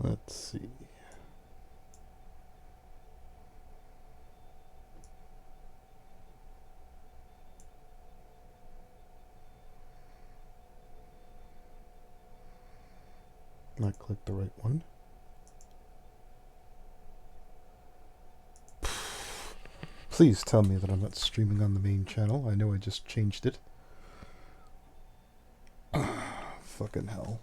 Let's see. I clicked the right one. Please tell me that I'm not streaming on the main channel. I know I just changed it. Fucking hell.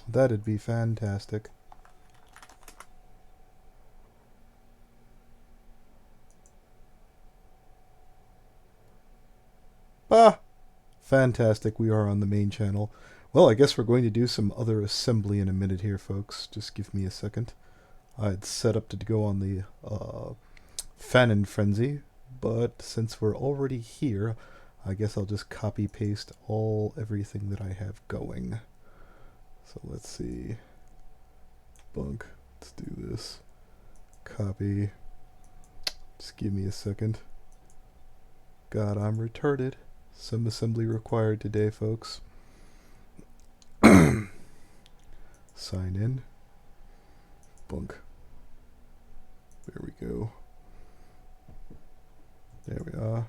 That'd be fantastic. Ah! Fantastic, we are on the main channel. Well, I guess we're going to do some other assembly in a minute here, folks. Just give me a second. I'd set up to go on the Fan and Frenzy, but since we're already here, I guess I'll just copy-paste everything that I have going. So let's see. Bunk. Let's do this. Copy. Just give me a second. God, I'm retarded. Some assembly required today, folks. Sign in. Bunk. There we go. There we are.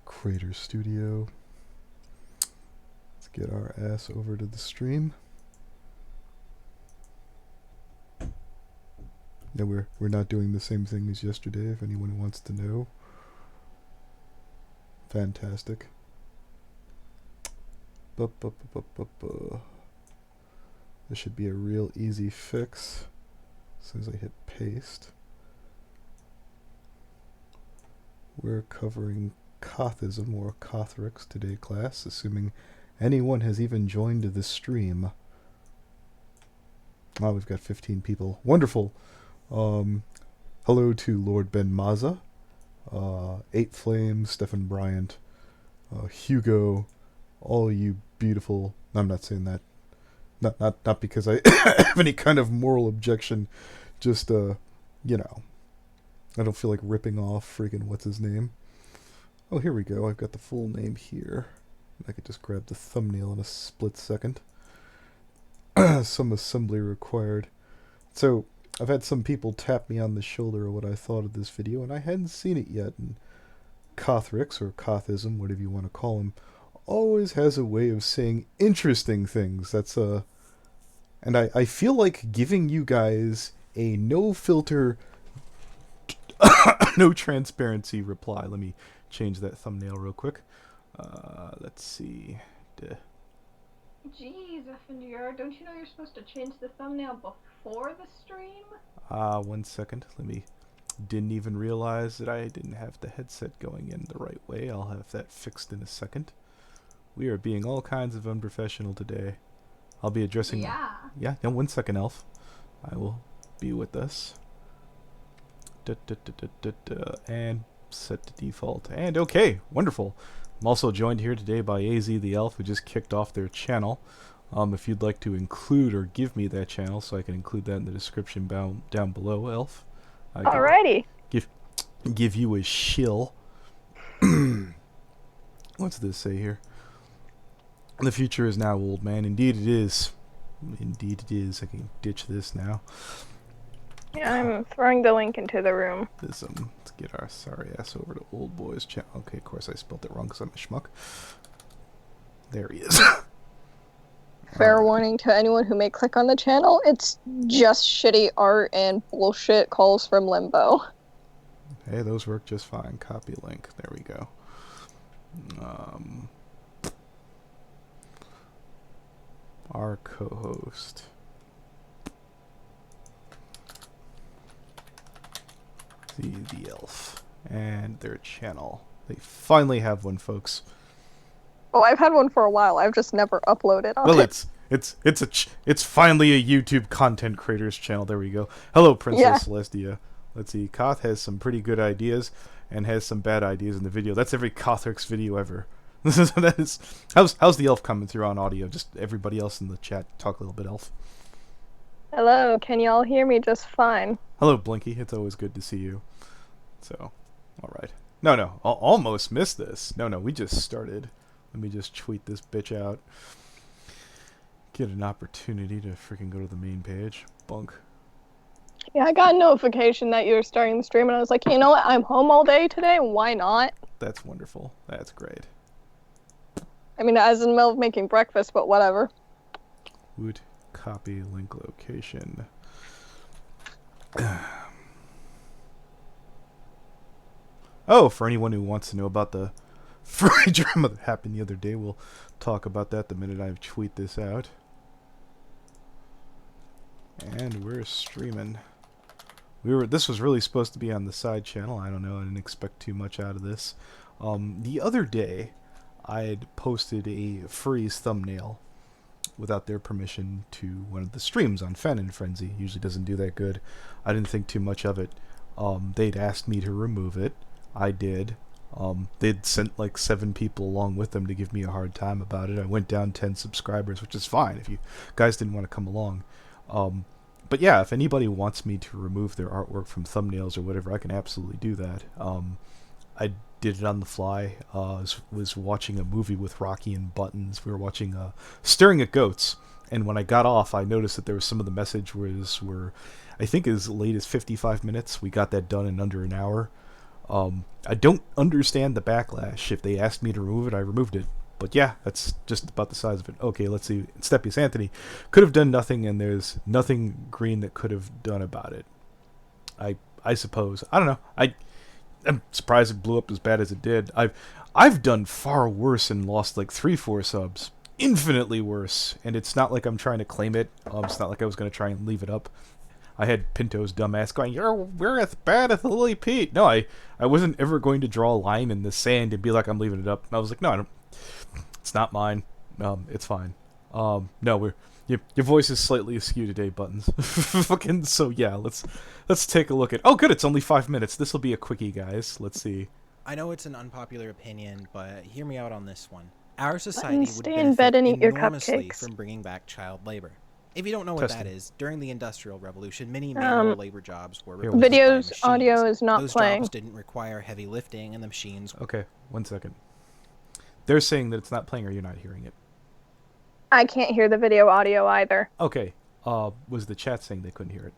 Creator Studio. Let's get our ass over to the stream. No, we're not doing the same thing as yesterday, if anyone wants to know. Fantastic. This should be a real easy fix. As soon as I hit paste. We're covering kothism or Kothrix today, class, assuming anyone has even joined the stream. Oh, we've got 15 people. Wonderful. Hello to Lord Ben Maza, Eight Flames, Stephen Bryant, Hugo, all you beautiful. I'm not saying that. Not because I have any kind of moral objection. Just you know, I don't feel like ripping off friggin' what's his name. Oh, here we go. I've got the full name here. I could just grab the thumbnail in a split second. Some assembly required. So, I've had some people tap me on the shoulder of what I thought of this video, and I hadn't seen it yet. And Kothrix, or Kothism, whatever you want to call him, always has a way of saying interesting things. That's and I feel like giving you guys a no filter, no transparency reply. Let me change that thumbnail real quick. Let's see. Jeez, FNDR, don't you know you're supposed to change the thumbnail before the stream? 1 second. Didn't even realize that I didn't have the headset going in the right way. I'll have that fixed in a second. We are being all kinds of unprofessional today. I'll be addressing... Yeah, 1 second, Elf. I will be with us. And set to default. And okay, wonderful. I'm also joined here today by AZ the Elf, who just kicked off their channel. If you'd like to include or give me that channel so I can include that in the description down below, Elf. Alrighty. Give you a shill. What's this say here? The future is now, old man. Indeed it is. Indeed it is. I can ditch this now. Yeah, I'm throwing the link into the room. Let's get our sorry ass over to Old Boy's channel. Okay, of course I spelled it wrong because I'm a schmuck. There he is. Fair warning to anyone who may click on the channel, it's just shitty art and bullshit calls from Limbo. Hey, those work just fine. Copy link. There we go. Our co-host. The Elf. And their channel. They finally have one, folks. Oh, I've had one for a while. I've just never uploaded on it. It's finally a YouTube content creators channel. There we go. Hello, Princess Celestia. Let's see. Koth has some pretty good ideas and has some bad ideas in the video. That's every Kothrix video ever. How's the Elf coming through on audio? Just everybody else in the chat talk a little bit, Elf. Hello, can you all hear me just fine? Hello, Blinky. It's always good to see you. So, all right. No. Almost missed this. No, we just started. Let me just tweet this bitch out. Get an opportunity to freaking go to the main page. Bunk. Yeah, I got a notification that you were starting the stream, and I was like, you know what? I'm home all day today. Why not? That's wonderful. That's great. I mean, I was in the middle of making breakfast, but whatever. Would copy link location. Oh, for anyone who wants to know about the furry drama that happened the other day, we'll talk about that the minute I tweet this out. And we're streaming. This was really supposed to be on the side channel. I don't know. I didn't expect too much out of this. The other day, I had posted a furry's thumbnail without their permission to one of the streams on Fan and Frenzy. Usually doesn't do that good. I didn't think too much of it. They'd asked me to remove it. I did. They'd sent like 7 people along with them to give me a hard time about it. I went down 10 subscribers, which is fine if you guys didn't want to come along. But yeah, if anybody wants me to remove their artwork from thumbnails or whatever, I can absolutely do that. I did it on the fly. Was watching a movie with Rocky and Buttons. We were watching Staring at Goats, and when I got off, I noticed that there was some of the message were I think as late as 55 minutes. We got that done in under an hour. I don't understand the backlash. If they asked me to remove it, I removed it. But yeah, that's just about the size of it. Okay, let's see. Steppius Anthony could have done nothing, and there's nothing Green that could have done about it. I suppose. I don't know. I'm surprised it blew up as bad as it did. I've done far worse and lost like 3-4 subs. Infinitely worse. And it's not like I'm trying to claim it. It's not like I was going to try and leave it up. I had Pinto's dumbass going, we're as bad as Lily Pete. No, I wasn't ever going to draw a line in the sand and be like, I'm leaving it up. I was like, no, I don't. It's not mine. It's fine. No, your voice is slightly askew today, Buttons. Fucking so yeah, let's take a look at. Oh, good, it's only 5 minutes. This will be a quickie, guys. Let's see. I know it's an unpopular opinion, but hear me out on this one. Our society Buttons, would stay in bed benefit and eat your enormously cupcakes. from bringing back child labor. If you don't know what Testing. that is, during the Industrial Revolution, many manual labor jobs were Here, replaced by Videos, machines. audio is not Those playing. jobs didn't require heavy lifting, and the machines. Okay, 1 second. They're saying that it's not playing, or you're not hearing it. I can't hear the video audio either. Okay. Was the chat saying they couldn't hear it?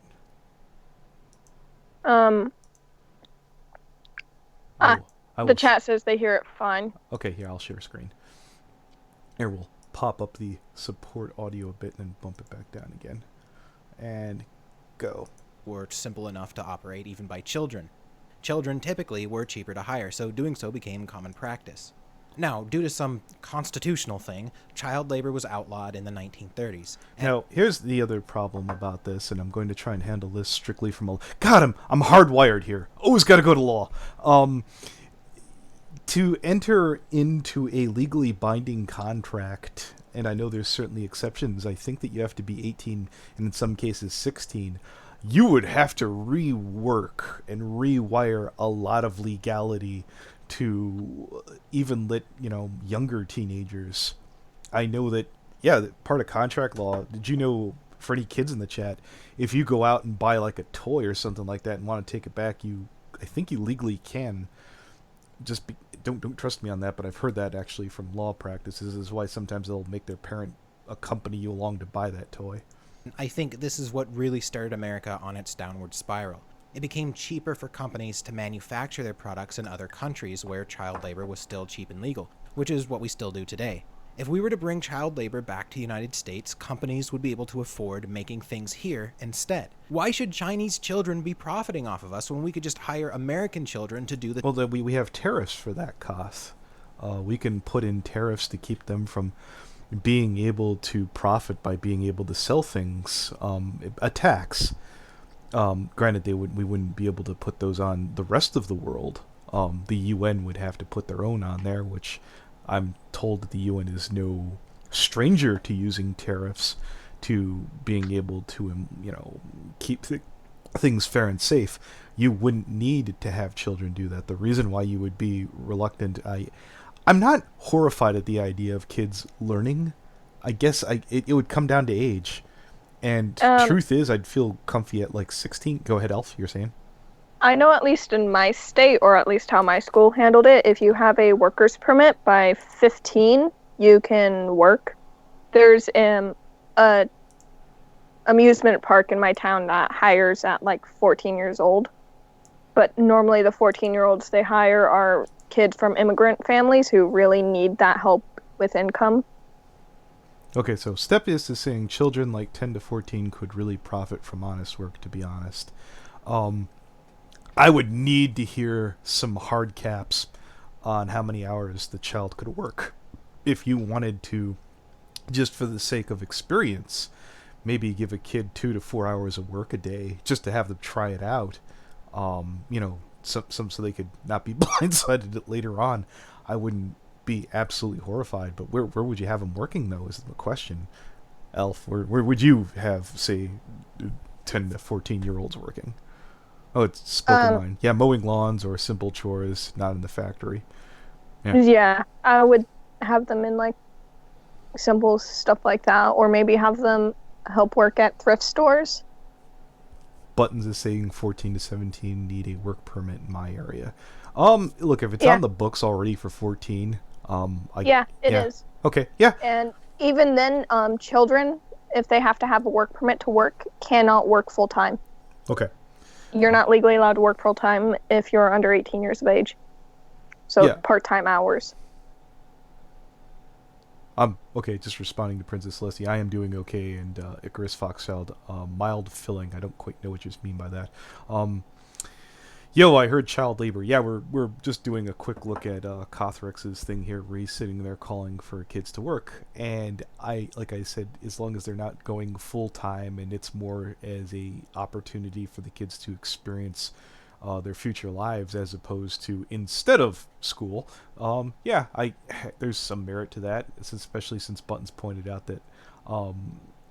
The chat says they hear it fine. Okay, here, I'll share screen. Here, we'll pop up the support audio a bit and then bump it back down again. And go. Were simple enough to operate even by children. Children typically were cheaper to hire, so doing so became common practice. Now, due to some constitutional thing, child labor was outlawed in the 1930s. Now, here's the other problem about this, and I'm going to try and handle this strictly from a... God, I'm hardwired here. Always got to go to law. To enter into a legally binding contract, and I know there's certainly exceptions, I think that you have to be 18, and in some cases 16, you would have to rework and rewire a lot of legality to even let, younger teenagers. I know that, part of contract law, did you know, for any kids in the chat, if you go out and buy like a toy or something like that and want to take it back, I think you legally can. Don't trust me on that, but I've heard that actually from law practices is why sometimes they'll make their parent accompany you along to buy that toy. I think this is what really started America on its downward spiral. It became cheaper for companies to manufacture their products in other countries where child labor was still cheap and legal, which is what we still do today. If we were to bring child labor back to the United States, companies would be able to afford making things here instead. Why should Chinese children be profiting off of us when we could just hire American children to do the... Well, then we have tariffs for that cost. We can put in tariffs to keep them from being able to profit by being able to sell things. A tax. Granted, we wouldn't be able to put those on the rest of the world. The UN would have to put their own on there, which I'm told that the UN is no stranger to using tariffs to being able to, keep things fair and safe. You wouldn't need to have children do that. The reason why you would be reluctant, I'm not horrified at the idea of kids learning. I guess it would come down to age. And truth is, I'd feel comfy at like 16. Go ahead, Elf, you're saying? I know at least in my state, or at least how my school handled it, if you have a worker's permit by 15, you can work. There's a amusement park in my town that hires at like 14 years old. But normally the 14-year-olds they hire are kids from immigrant families who really need that help with income. Okay, so Steppius is saying children like 10 to 14 could really profit from honest work, to be honest. I would need to hear some hard caps on how many hours the child could work. If you wanted to, just for the sake of experience, maybe give a kid 2 to 4 hours of work a day just to have them try it out. So they could not be blindsided later on. I wouldn't be absolutely horrified, but where would you have them working though is the question. Elf, where would you have, say, 10 to 14-year-olds working? Oh, it's spoken line. Yeah, mowing lawns or simple chores, not in the factory. Yeah, I would have them in like simple stuff like that, or maybe have them help work at thrift stores. Buttons is saying 14 to 17 need a work permit in my area. Look, if it's on the books already for 14, it is. Okay, yeah. And even then, children, if they have to have a work permit to work, cannot work full time. Okay. You're not legally allowed to work full time if you're under 18 years of age. So part-time hours. Okay, just responding to Princess Celestia, I am doing okay, and Icarus Foxchild, mild filling. I don't quite know what you mean by that. I heard child labor. Yeah, we're just doing a quick look at Kothrex's thing here, where he's sitting there calling for kids to work, and like I said, as long as they're not going full time, and it's more as a opportunity for the kids to experience their future lives as opposed to instead of school. There's some merit to that, especially since Buttons pointed out that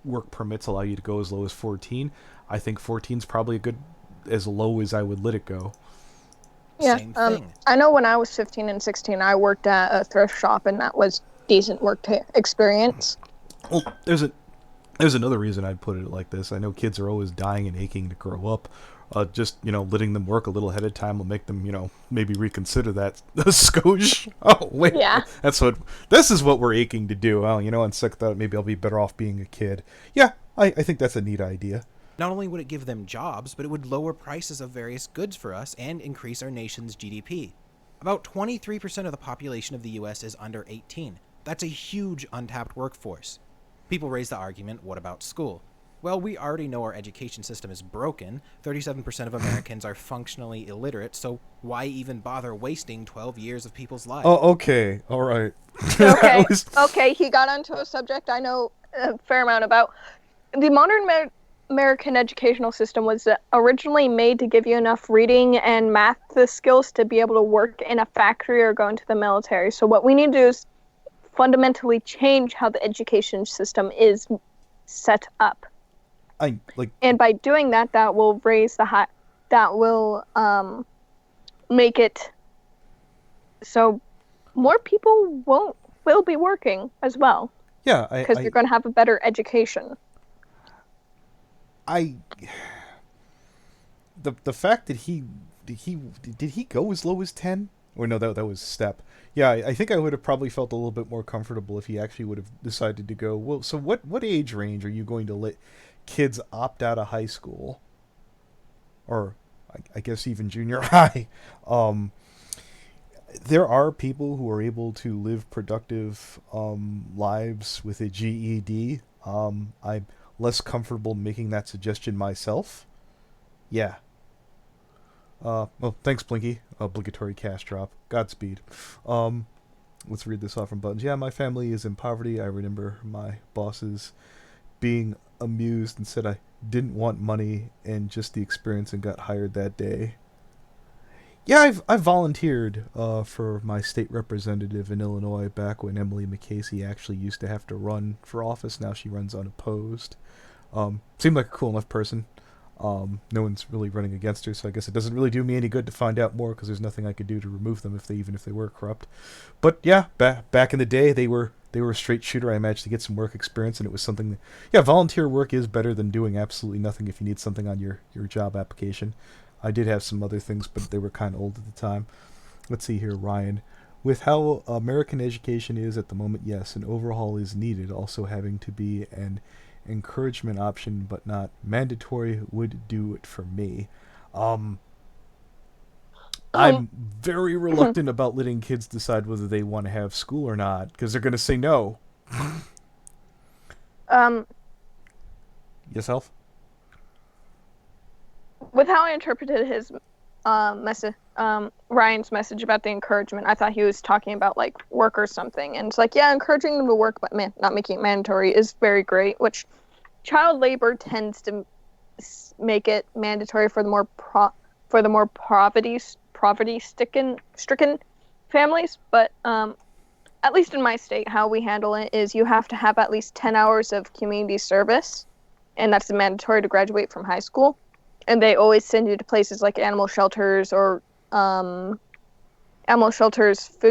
work permits allow you to go as low as 14. I think 14 is probably a good as low as I would let it go. Yeah, Same thing. I know when I was 15 and 16, I worked at a thrift shop, and that was decent work experience. Well, there's another reason I'd put it like this. I know kids are always dying and aching to grow up. Just letting them work a little ahead of time will make them maybe reconsider that skosh. Oh wait, this is what we're aching to do. Well, on second thought, maybe I'll be better off being a kid. Yeah, I think that's a neat idea. Not only would it give them jobs, but it would lower prices of various goods for us and increase our nation's GDP. About 23% of the population of the US is under 18. That's a huge untapped workforce. People raise the argument, what about school? Well, we already know our education system is broken. 37% of Americans are functionally illiterate, so why even bother wasting 12 years of people's lives? Oh, okay. All right. Okay, he got onto a subject I know a fair amount about. The modern American educational system was originally made to give you enough reading and math skills to be able to work in a factory or go into the military. So what we need to do is fundamentally change how the education system is set up. And by doing that, that will raise that will make it so more people will be working as well. Yeah, because they're going to have a better education. The fact that did he go as low as 10? Or no, that was Step. Yeah, I think I would have probably felt a little bit more comfortable if he actually would have decided to go, well, so what age range are you going to let kids opt out of high school? Or I guess even junior high. There are people who are able to live productive lives with a GED. I'm less comfortable making that suggestion myself. Yeah. Well, thanks, Blinky. Obligatory cash drop. Godspeed. Let's read this off from Buttons. Yeah, my family is in poverty. I remember my bosses being amused and said I didn't want money and just the experience and got hired that day. Yeah, I've volunteered for my state representative in Illinois back when Emily McCasey actually used to have to run for office. Now she runs unopposed. Seemed like a cool enough person. No one's really running against her, so I guess it doesn't really do me any good to find out more because there's nothing I could do to remove them even if they were corrupt. But yeah, back in the day, they were a straight shooter. I managed to get some work experience, and it was something that, volunteer work is better than doing absolutely nothing if you need something on your job application. I did have some other things, but they were kind of old at the time. Let's see here, Ryan. With how American education is at the moment, yes, an overhaul is needed. Also, having to be an encouragement option but not mandatory would do it for me. Um, I'm very reluctant about letting kids decide whether they want to have school or not because they're going to say no. Um, Yourself? with how I interpreted his message, Ryan's message about the encouragement, I thought he was talking about like work or something. And it's like, yeah, encouraging them to work, but not making it mandatory is very great. Which child labor tends to make it mandatory for the more poverty-stricken families. But at least in my state, how we handle it is you have to have at least 10 hours of community service, and that's mandatory to graduate from high school. And they always send you to places like animal shelters, food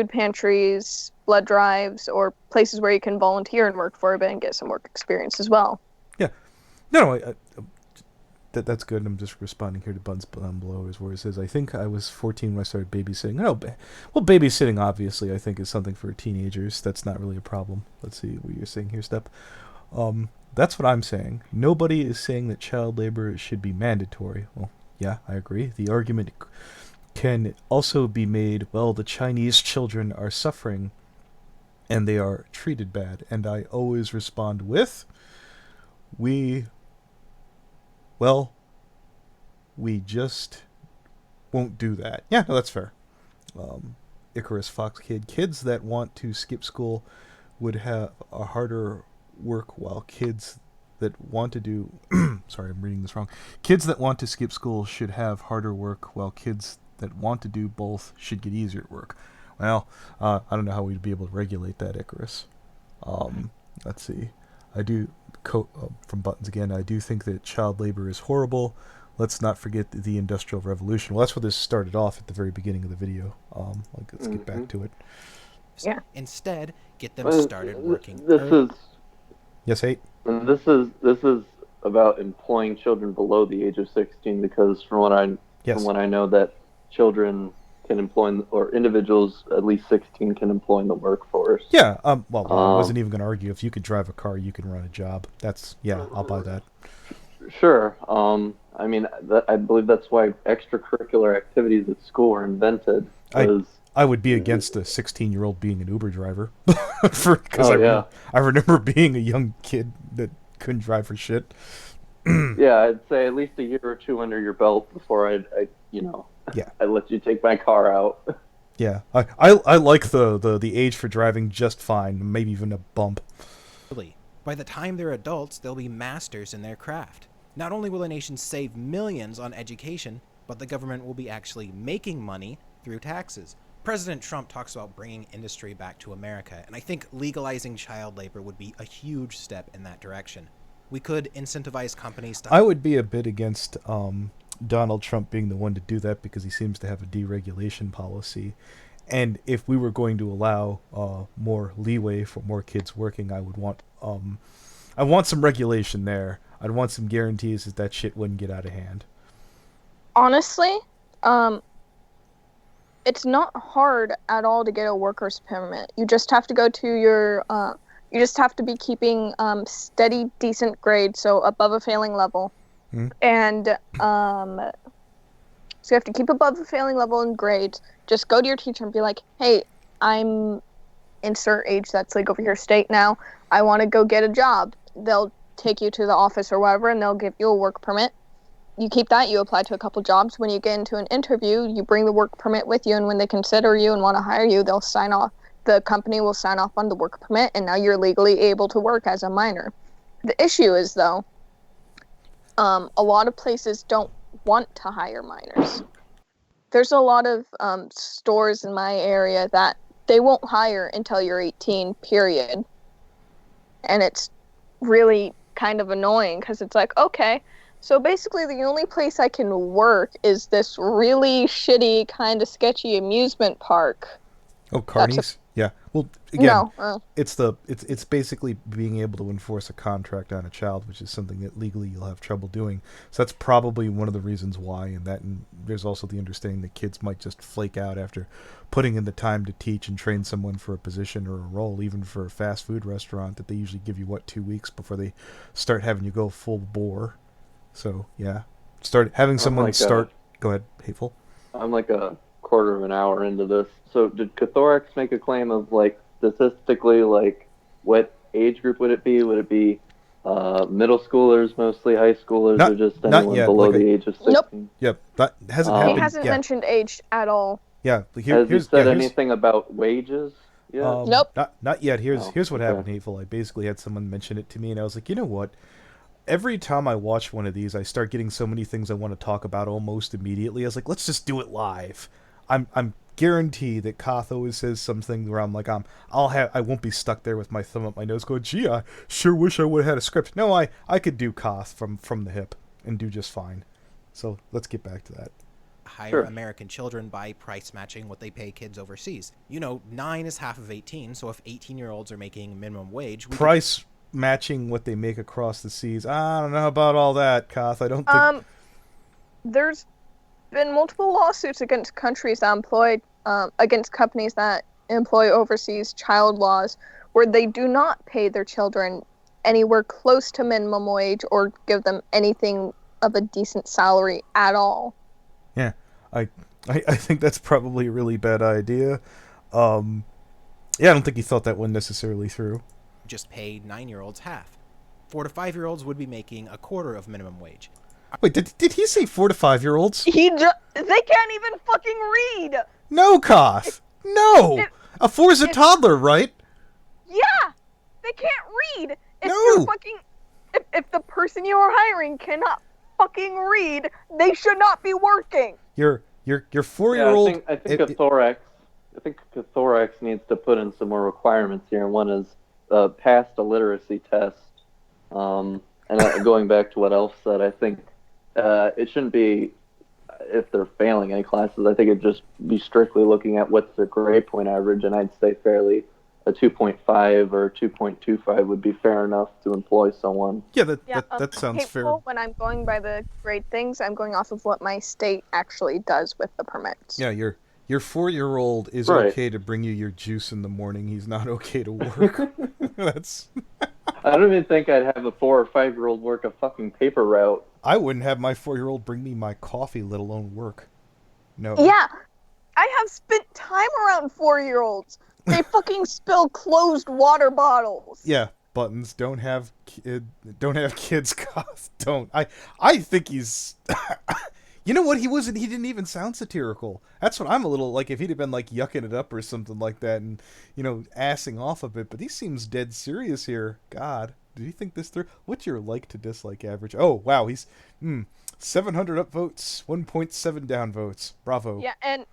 pantries, blood drives, or places where you can volunteer and work for a bit and get some work experience as well. Yeah. No, that's good. I'm just responding here to Buns below, where he says, I think I was 14 when I started babysitting. Well, babysitting, obviously, I think is something for teenagers. That's not really a problem. Let's see what you're saying here, Step. That's what I'm saying. Nobody is saying that child labor should be mandatory. Well, yeah, I agree. The argument can also be made, well, the Chinese children are suffering and they are treated bad. And I always respond with, we just won't do that. Yeah, no, that's fair. Icarus Fox Kid. Kids that want to skip school would have a harder work while kids that want to do sorry, I'm reading this wrong. Kids that want to skip school should have harder work while kids that want to do both should get easier work. Well, I don't know how we'd be able to regulate that, Icarus. Let's see. I do from Buttons again. I do think that child labor is horrible. Let's not forget the Industrial Revolution. Well, that's where this started off at the very beginning of the video. Let's get back to it. Yeah. Instead, get them started working. Yes, 8. And this is about employing children below the age of 16 because from what I know that children can employ, or individuals at least 16 can employ in the workforce. Yeah. I wasn't even going to argue. If you could drive a car, you can run a job. I'll buy that. Sure. I mean, I believe that's why extracurricular activities at school were invented. I would be against a 16-year-old being an Uber driver. I remember being a young kid that couldn't drive for shit. Yeah, I'd say at least a year or two under your belt before I'd let you take my car out. Yeah, I like the age for driving just fine, maybe even a bump. By the time they're adults, they'll be masters in their craft. Not only will a nation save millions on education, but the government will be actually making money through taxes. President Trump talks about bringing industry back to America, and I think legalizing child labor would be a huge step in that direction. We could incentivize companies to... I would be a bit against Donald Trump being the one to do that because he seems to have a deregulation policy. And if we were going to allow more leeway for more kids working, I would want some regulation there. I'd want some guarantees that shit wouldn't get out of hand. Honestly, it's not hard at all to get a worker's permit. You just have to go to your, you just have to be keeping steady, decent grades, so above a failing level. And so you have to keep above the failing level in grades. Just go to your teacher and be like, hey, I'm insert age that's legal for your state now. I want to go get a job. They'll take you to the office or whatever, and they'll give you a work permit. You keep that, you apply to a couple jobs. When you get into an interview, you bring the work permit with you, and when they consider you and want to hire you, they'll sign off. The company will sign off on the work permit, and now you're legally able to work as a minor. The issue is, though, a lot of places don't want to hire minors. There's a lot of stores in my area that they won't hire until you're 18, period. And it's really kind of annoying because it's like, okay, so basically the only place I can work is this really shitty, kind of sketchy amusement park. Oh, Carney's? Yeah. Well, again, No. it's basically being able to enforce a contract on a child, which is something that legally you'll have trouble doing. So that's probably one of the reasons why. And there's also the understanding that kids might just flake out after putting in the time to teach and train someone for a position or a role, even for a fast food restaurant. That they usually give you 2 weeks before they start having you go full bore. So yeah, start having someone start. Go ahead, Hateful. I'm like a quarter of an hour into this. So did Cathorax make a claim of like statistically like what age group would it be? Would it be middle schoolers, mostly high schoolers, or just anyone below the age of 16? Nope. Yep, that hasn't He happened. hasn't mentioned age at all. Yeah, has he said anything about wages? Yeah. Nope. Not yet. Here's what happened, Hateful. I basically had someone mention it to me, and I was like, you know what? Every time I watch one of these, I start getting so many things I want to talk about almost immediately. I was like, let's just do it live. I'm guarantee that Koth always says something where I'm like, I won't be stuck there with my thumb up my nose going, gee, I sure wish I would have had a script. No, I could do Koth from the hip and do just fine. So let's get back to that. Hire American children by price matching what they pay kids overseas. 9 is half of 18, so if 18-year-olds are making minimum wage, matching what they make across the seas. I don't know about all that, Koth. I don't think... There's been multiple lawsuits against countries that against companies that employ overseas child laws where they do not pay their children anywhere close to minimum wage or give them anything of a decent salary at all. Yeah, I think that's probably a really bad idea. Yeah, I don't think he thought that one necessarily through. Just pay 9-year-olds half. 4 to 5-year-olds would be making a quarter of minimum wage. Wait, did he say 4 to 5-year-olds? They can't even fucking read. No, Koth. No. A 4 is a toddler, right? Yeah, they can't read. If the person you are hiring cannot fucking read, they should not be working. Your 4-year-old. Yeah, I think Cathorax needs to put in some more requirements here. One is passed a literacy test. And going back to what Elf said, I think it shouldn't be if they're failing any classes. I think it'd just be strictly looking at what's the grade point average, and I'd say fairly a 2.5 or 2.25 would be fair enough to employ someone. Yeah, that sounds fair. When I'm going by the grade things, I'm going off of what my state actually does with the permits. Yeah, your 4-year-old is okay to bring you your juice in the morning. He's not okay to work. That's... I don't even think I'd have a 4 or 5-year-old work a fucking paper route. I wouldn't have my 4-year-old bring me my coffee, let alone work. No. Yeah, I have spent time around 4-year-olds. They fucking spill closed water bottles. Yeah, Buttons don't have kids. Cost don't. I think he's. You know what? He didn't even sound satirical. That's what I'm a little like. If he'd have been like yucking it up or something like that, and assing off a bit. But he seems dead serious here. God, did he think this through? What's your like to dislike average? Oh wow, he's 700 up votes, 1.7 down votes. Bravo. Yeah, and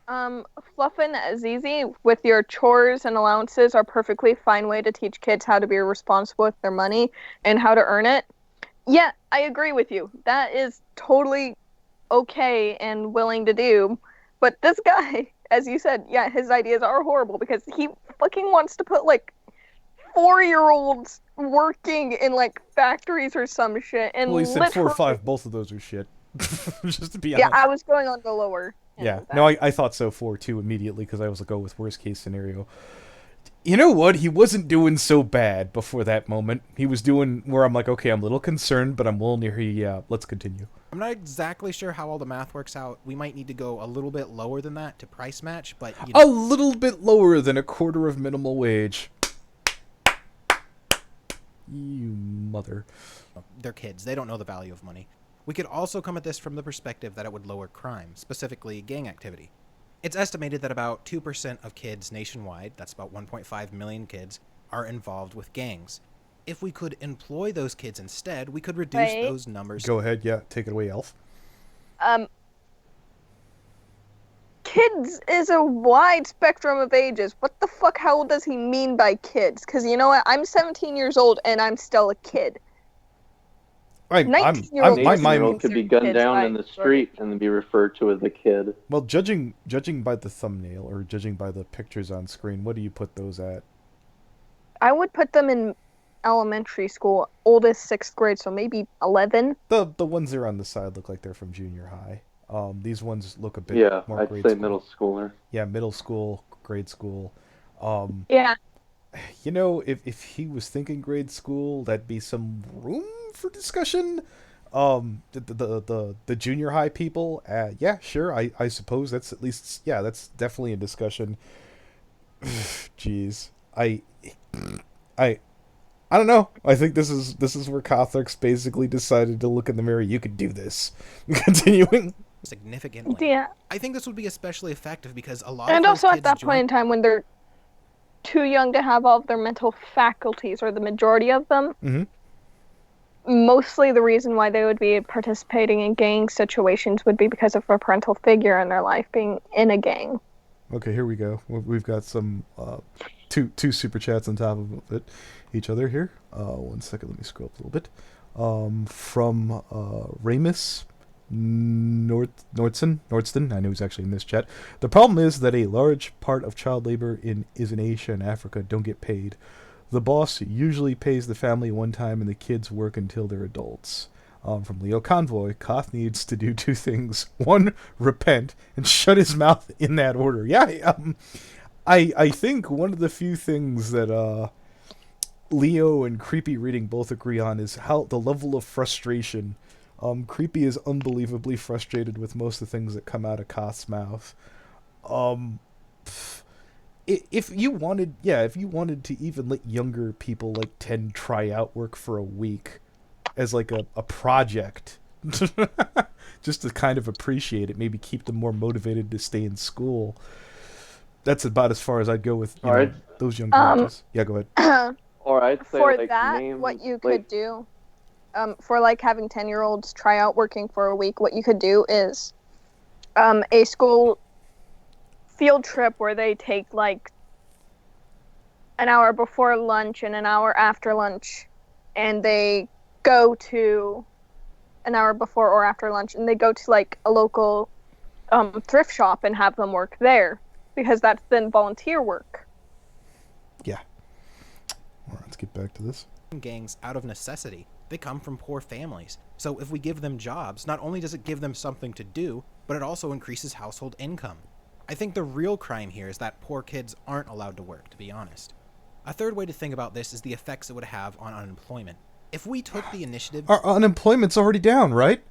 Fluffin' Azizi, with your chores and allowances are perfectly fine way to teach kids how to be responsible with their money and how to earn it. Yeah, I agree with you. That is totally okay and willing to do. But this guy, as you said, yeah, his ideas are horrible because he fucking wants to put like 4-year-olds working in like factories or some shit. And well, he said 4 or 5. Both of those are shit. Just to be honest. Yeah, I was going on the lower. Yeah, no, I thought so 4 too immediately because I was like, oh, with worst case scenario. You know what? He wasn't doing so bad before that moment. He was doing where I'm like, okay, I'm a little concerned, but I'm willing to hear you out. Let's continue. I'm not exactly sure how all the math works out. We might need to go a little bit lower than that to price match, but a little bit lower than a quarter of minimal wage. You mother. They're kids. They don't know the value of money. We could also come at this from the perspective that it would lower crime, specifically gang activity. It's estimated that about 2% of kids nationwide, that's about 1.5 million kids, are involved with gangs. If we could employ those kids instead, we could reduce those numbers. Go ahead, yeah, take it away, Elf. Kids is a wide spectrum of ages. What the fuck, how old does he mean by kids? Because you know what, I'm 17 years old and I'm still a kid. I'm 19-year-old my An 18-year-old mind. could be gunned kids down by in the street and then be referred to as a kid. Well, judging by the thumbnail or judging by the pictures on screen, what do you put those at? I would put them in elementary school, oldest 6th grade, so maybe 11. The ones there on the side look like they're from junior high. These ones look a bit Yeah, more I'd grade say school. middle schooler. Yeah, middle school, grade school. Yeah. You know, if he was thinking grade school, that'd be some room for discussion. The junior high people, yeah, sure. I suppose that's at least, yeah, that's definitely a discussion. Jeez, I don't know. I think this is where Catholics basically decided to look in the mirror. You could do this. Continuing. Significantly. Yeah. I think this would be especially effective because a lot And of those also at kids that point in time when they're too young to have all of their mental faculties, or the majority of them, Mm-hmm. mostly the reason why they would be participating in gang situations would be because of a parental figure in their life being in a gang. Okay, here we go. We've got some two super chats on top of it, each other here. 1 second, let me scroll up a little bit. From Ramus Nordston. I know he's actually in this chat. The problem is that a large part of child labor is in Asia and Africa don't get paid. The boss usually pays the family one time and the kids work until they're adults. From Leo Convoy, Koth needs to do 2 things. 1, repent, and shut his mouth in that order. Yeah, I think one of the few things that Leo and Creepy Reading both agree on is how the level of frustration. Creepy is unbelievably frustrated with most of the things that come out of Koth's mouth. If you wanted to even let younger people like 10 try out work for a week as like a project, just to kind of appreciate it, maybe keep them more motivated to stay in school. That's about as far as I'd go with those young colleges. Yeah, go ahead. Or I'd say For like that, what you could do, for like having 10-year-olds try out working for a week, what you could do is a school field trip where they take like an hour before lunch and an hour after lunch, and they go to an hour before or after lunch, and they go to like a local thrift shop and have them work there, because that's then volunteer work. Yeah. All right, let's get back to this. gangs out of necessity. They come from poor families. So if we give them jobs, not only does it give them something to do, but it also increases household income. I think the real crime here is that poor kids aren't allowed to work, to be honest. A third way to think about this is the effects it would have on unemployment. If we took the initiative... Our unemployment's already down, right?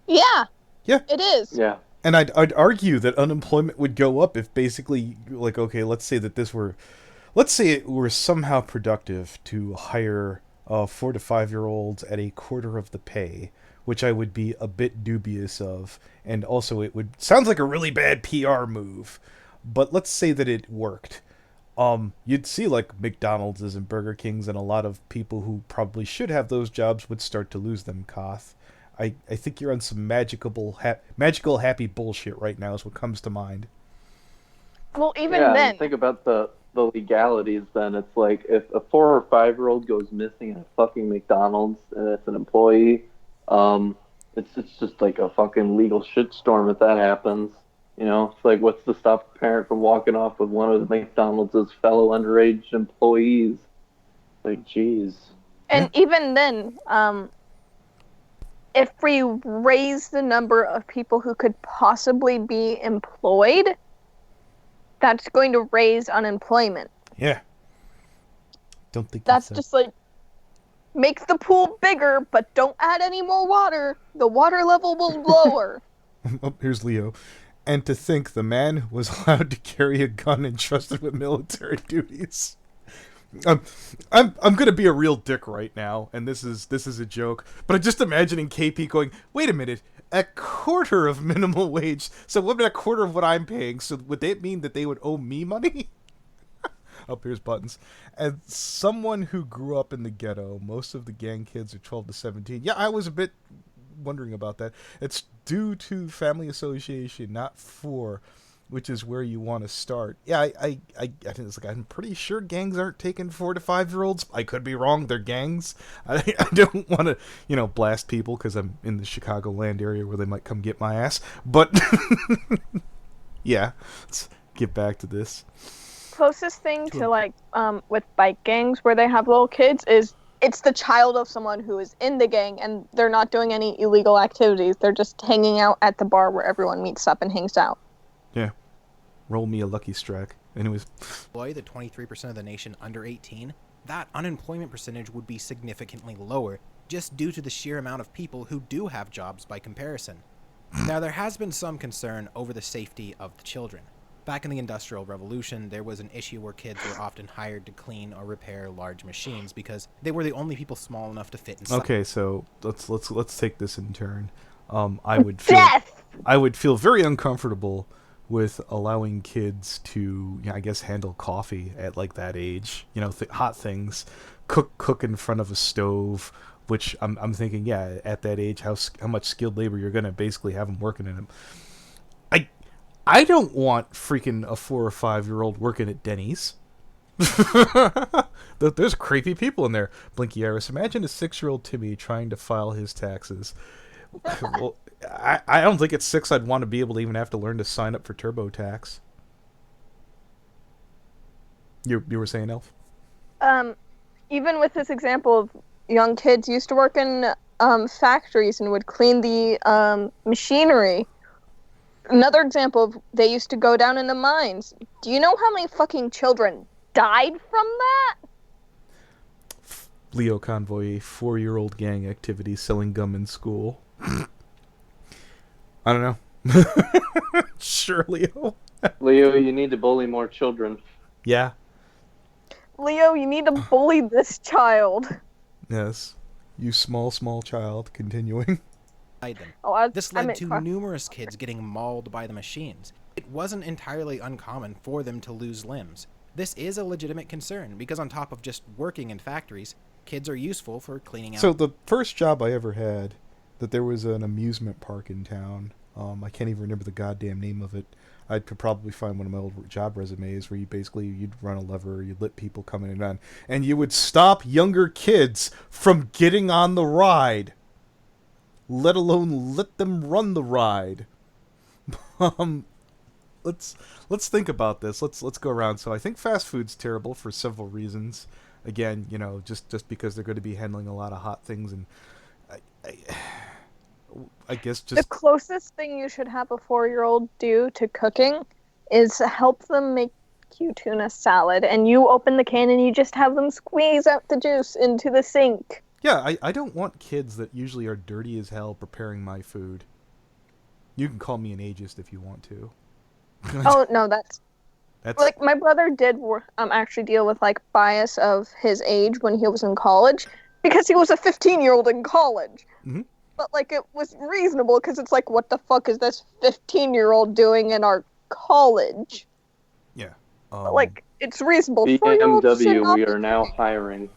Yeah. Yeah. It is. Yeah. And I'd argue that unemployment would go up if basically, like, okay, let's say it were somehow productive to hire 4 to 5-year-olds at a quarter of the pay, which I would be a bit dubious of, and also it would sounds like a really bad PR move. But let's say that it worked. You'd see like McDonald's and Burger Kings, and a lot of people who probably should have those jobs would start to lose them, Koth. I think you're on some magical happy bullshit right now is what comes to mind. Well, even yeah, then... and think about the legalities then. It's like if a 4 or 5-year-old goes missing at a fucking McDonald's and it's an employee, it's just like a fucking legal shitstorm if that happens. You know, it's like, what's to stop a parent from walking off with one of the McDonald's fellow underage employees? Like, jeez. And even then, if we raise the number of people who could possibly be employed, that's going to raise unemployment. Yeah. Don't think that's just like, make the pool bigger, but don't add any more water. The water level will lower. Oh, here's Leo. And to think the man was allowed to carry a gun entrusted with military duties. I'm gonna be a real dick right now, and this is a joke. But I'm just imagining KP going, "Wait a minute, a quarter of minimum wage. So what about a quarter of what I'm paying? So would that mean that they would owe me money?" Oh, here's buttons. As someone who grew up in the ghetto, most of the gang kids are 12 to 17. Yeah, I was a bit wondering about that. It's due to family association, not for which is where you want to start. Yeah, I think it's like, I'm pretty sure gangs aren't taking 4 to 5-year-olds. I could be wrong. They're gangs. I don't want to, blast people because I'm in the Chicagoland area where they might come get my ass. But yeah, let's get back to this. Closest thing to like with bike gangs where they have little kids is it's the child of someone who is in the gang and they're not doing any illegal activities. They're just hanging out at the bar where everyone meets up and hangs out. Yeah. Roll me a lucky strike. Anyways. Employ the 23% of the nation under 18, that unemployment percentage would be significantly lower just due to the sheer amount of people who do have jobs by comparison. Now, there has been some concern over the safety of the children. Back in the Industrial Revolution, there was an issue where kids were often hired to clean or repair large machines because they were the only people small enough to fit inside. Okay, so let's take this in turn. I would feel very uncomfortable with allowing kids to, I guess, handle coffee at like that age. Hot things, cook in front of a stove. Which I'm thinking, yeah, at that age, how much skilled labor you're gonna basically have them working in them. I don't want freaking a 4 or 5-year-old working at Denny's. There's creepy people in there. Blinky Iris, imagine a 6-year-old Timmy trying to file his taxes. Well, I don't think at 6 I'd want to be able to even have to learn to sign up for TurboTax. You were saying, Elf? Even with this example of young kids used to work in factories and would clean the machinery. Another example of they used to go down in the mines. Do you know how many fucking children died from that? Leo Convoy, a 4-year-old gang activity selling gum in school. I don't know. Sure, Leo. Leo, you need to bully more children. Yeah. Leo, you need to bully this child. Yes. You small child. Continuing. This led to numerous kids getting mauled by the machines. It wasn't entirely uncommon for them to lose limbs. This is a legitimate concern because on top of just working in factories, kids are useful for cleaning out. So the first job I ever had, that there was an amusement park in town. I can't even remember the goddamn name of it. I could probably find one of my old job resumes where you'd run a lever, you'd let people come in and on, and you would stop younger kids from getting on the ride, let alone let them run the ride. Let's think about this. Let's go around. So I think fast food's terrible for several reasons. Again, just because they're going to be handling a lot of hot things, and I guess just the closest thing you should have a 4-year-old do to cooking is help them make you tuna salad, and you open the can and you just have them squeeze out the juice into the sink. Yeah, I don't want kids that usually are dirty as hell preparing my food. You can call me an ageist if you want to. Oh no, that's like my brother did actually deal with like bias of his age when he was in college because he was a 15-year-old in college. Mm-hmm. But like it was reasonable because it's like, what the fuck is this 15-year-old doing in our college? Yeah. But, like it's reasonable. BMW, we are now hiring.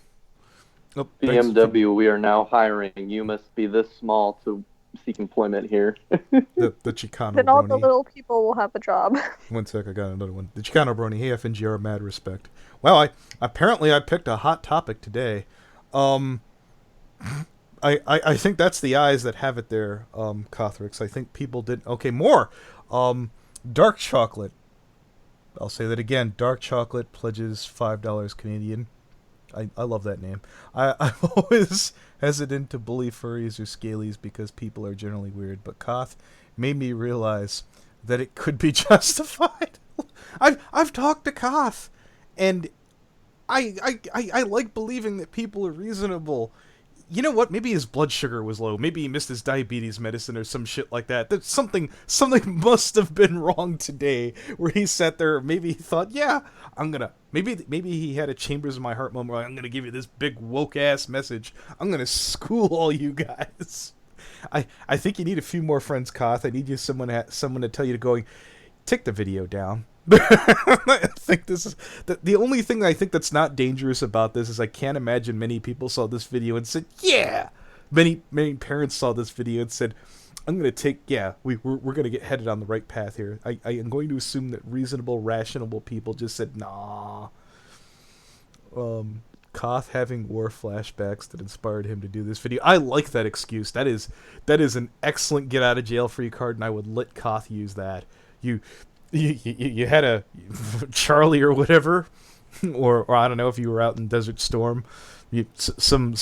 Oh, BMW, we are now hiring. You must be this small to seek employment here. the Chicano Then all brony. the little people will have a job. One sec, I got another one. The Chicano brony. Hey, FNGR, mad respect. Well, I picked a hot topic today. I think that's the eyes that have it there, Cothrix. I think people did... Okay, more! Dark chocolate. I'll say that again. Dark chocolate pledges $5 Canadian. I love that name. I'm always hesitant to bully furries or scalies because people are generally weird, but Koth made me realize that it could be justified. I've talked to Koth, and I like believing that people are reasonable. You know what? Maybe his blood sugar was low. Maybe he missed his diabetes medicine or some shit like that. That something must have been wrong today where he sat there. Maybe he thought, yeah, I'm gonna. Maybe he had a Chambers in My Heart moment where I'm gonna give you this big woke ass message. I'm gonna school all you guys. I think you need a few more friends, Koth. I need you someone to tell you to go. Take the video down. I think this is the only thing I think that's not dangerous about this is I can't imagine many people saw this video and said, yeah. Many parents saw this video and said, I'm going to take, yeah, we're going to get headed on the right path here. I am going to assume that reasonable, rational people just said, nah. Koth having war flashbacks that inspired him to do this video. I like that excuse. That is an excellent get out of jail free card, and I would let Koth use that. You had a Charlie or whatever, or I don't know if you were out in Desert Storm. Some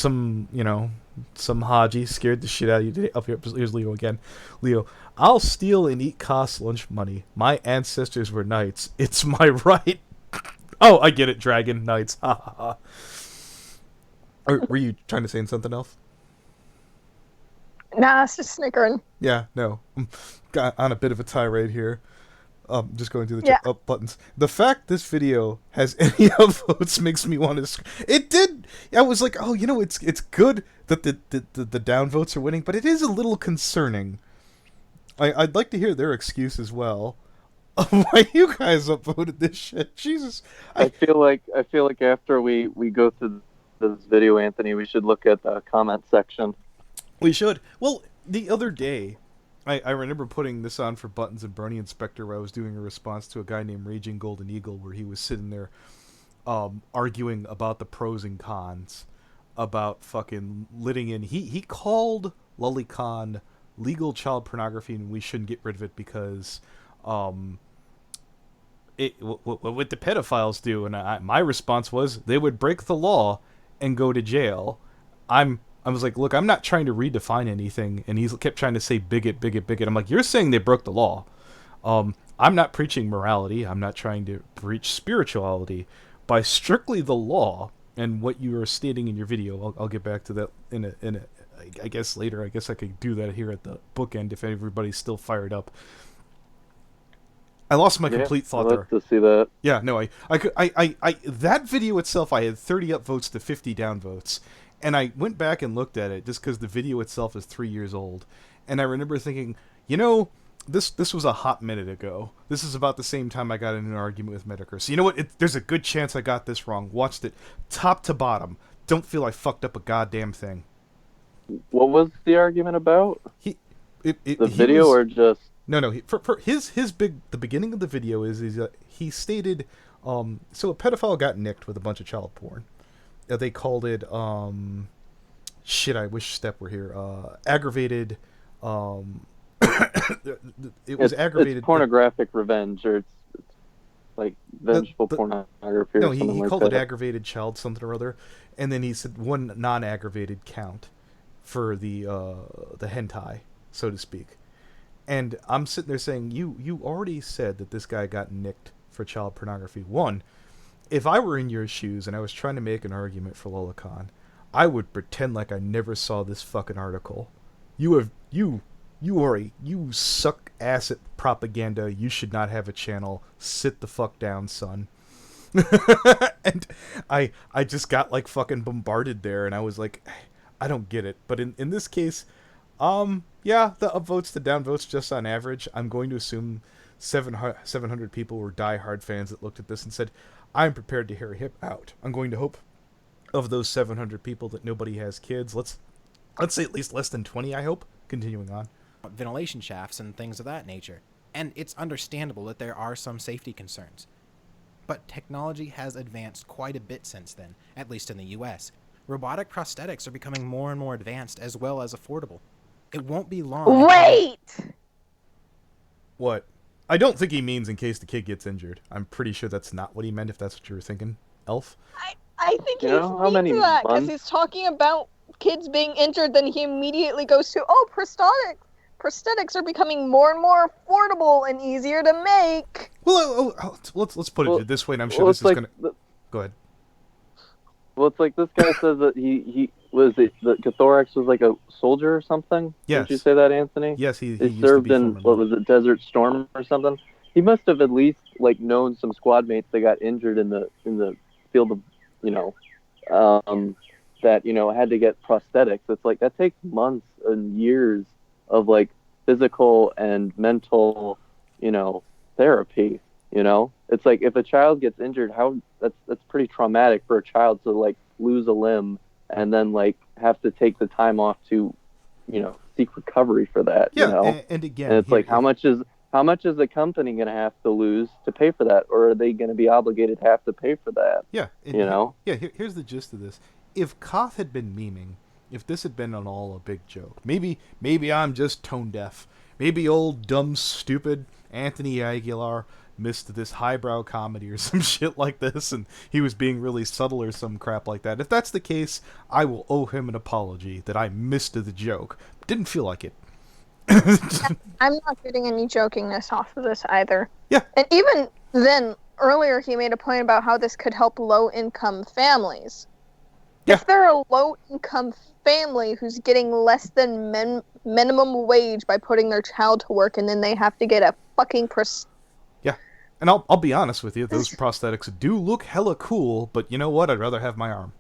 Haji scared the shit out of you. Up here, here's Leo again. Leo, I'll steal and eat Koth's lunch money. My ancestors were knights. It's my right. Oh, I get it, Dragon Knights. Ha ha ha. Or were you trying to say something else? Nah, it's just snickering. Yeah, no. Got on a bit of a tirade here. Just going through the buttons. The fact this video has any upvotes makes me want to. It did. I was like, oh, it's good that the downvotes are winning, but it is a little concerning. I'd like to hear their excuse as well. Why you guys upvoted this shit? Jesus. I feel like after we go through this video, Anthony, we should look at the comment section. We should. Well, the other day, I remember putting this on for Buttons and Bernie Inspector, where I was doing a response to a guy named Raging Golden Eagle, where he was sitting there arguing about the pros and cons about fucking letting in. He called Lolicon legal child pornography, and we shouldn't get rid of it because what the pedophiles do. And my response was they would break the law and go to jail. I was like, look, I'm not trying to redefine anything. And he kept trying to say bigot, bigot, bigot. I'm like, you're saying they broke the law. I'm not preaching morality. I'm not trying to preach spirituality. By strictly the law and what you are stating in your video, I'll get back to that in a I guess later. I guess I could do that here at the bookend if everybody's still fired up. I lost my complete thought there. To see that. Yeah, no, I that video itself, I had 30 upvotes to 50 downvotes. And I went back and looked at it just because the video itself is 3 years old. And I remember thinking, this was a hot minute ago. This is about the same time I got in an argument with Medicare. So you know what? There's a good chance I got this wrong. Watched it top to bottom. Don't feel I fucked up a goddamn thing. What was the argument about? The video or just... No. For the beginning of the video is he stated, so a pedophile got nicked with a bunch of child porn. They called it, shit, I wish Step were here, aggravated, it was aggravated. It's pornographic revenge, or it's like vengeful pornography or something like that. No, he called it aggravated child something or other, and then he said one non-aggravated count for the hentai, so to speak. And I'm sitting there saying, you already said that this guy got nicked for child pornography. One, if I were in your shoes and I was trying to make an argument for Lolicon, I would pretend like I never saw this fucking article. You suck ass at propaganda. You should not have a channel. Sit the fuck down, son. And I just got like fucking bombarded there, and I was like, I don't get it. But in this case, yeah, the upvotes to downvotes just on average. I'm going to assume 700 people were diehard fans that looked at this and said, I'm prepared to hear hip out. I'm going to hope of those 700 people that nobody has kids. Let's say at least less than 20, I hope. Continuing on. Ventilation shafts and things of that nature. And it's understandable that there are some safety concerns. But technology has advanced quite a bit since then, at least in the US. Robotic prosthetics are becoming more and more advanced as well as affordable. It won't be long. Wait! What? I don't think he means in case the kid gets injured. I'm pretty sure that's not what he meant, if that's what you were thinking, Elf. I think he means that, because he's talking about kids being injured, then he immediately goes to, prosthetics are becoming more and more affordable and easier to make. Well, let's put it this way, and I'm sure this is going to... Go ahead. Well, it's like this guy says that he was it that Thorax was like a soldier or something. Yes. Did you say that, Anthony? Yes, he served in what was it, Desert Storm or something. He must have at least like known some squad mates that got injured in the field of that had to get prosthetics. It's like that takes months and years of like physical and mental therapy. It's like if a child gets injured, that's pretty traumatic for a child to like lose a limb and then like have to take the time off to seek recovery for that. Yeah, you know, and again, and it's here, like how much is the company going to have to lose to pay for that, or are they going to be obligated to have to pay for that? yeah, You know, here's the gist of this. If Koth had been memeing, if this had been all a big joke, maybe I'm just tone deaf. Maybe old dumb stupid Anthony Aguilar missed this highbrow comedy or some shit like this, and he was being really subtle or some crap like that. If that's the case, I will owe him an apology that I missed the joke. Didn't feel like it. I'm not getting any jokingness off of this either. Yeah. And even then, earlier he made a point about how this could help low-income families. Yeah. If they're a low-income family who's getting less than minimum wage by putting their child to work, and then they have to get a fucking Yeah. And I'll be honest with you, those prosthetics do look hella cool, but you know what? I'd rather have my arm.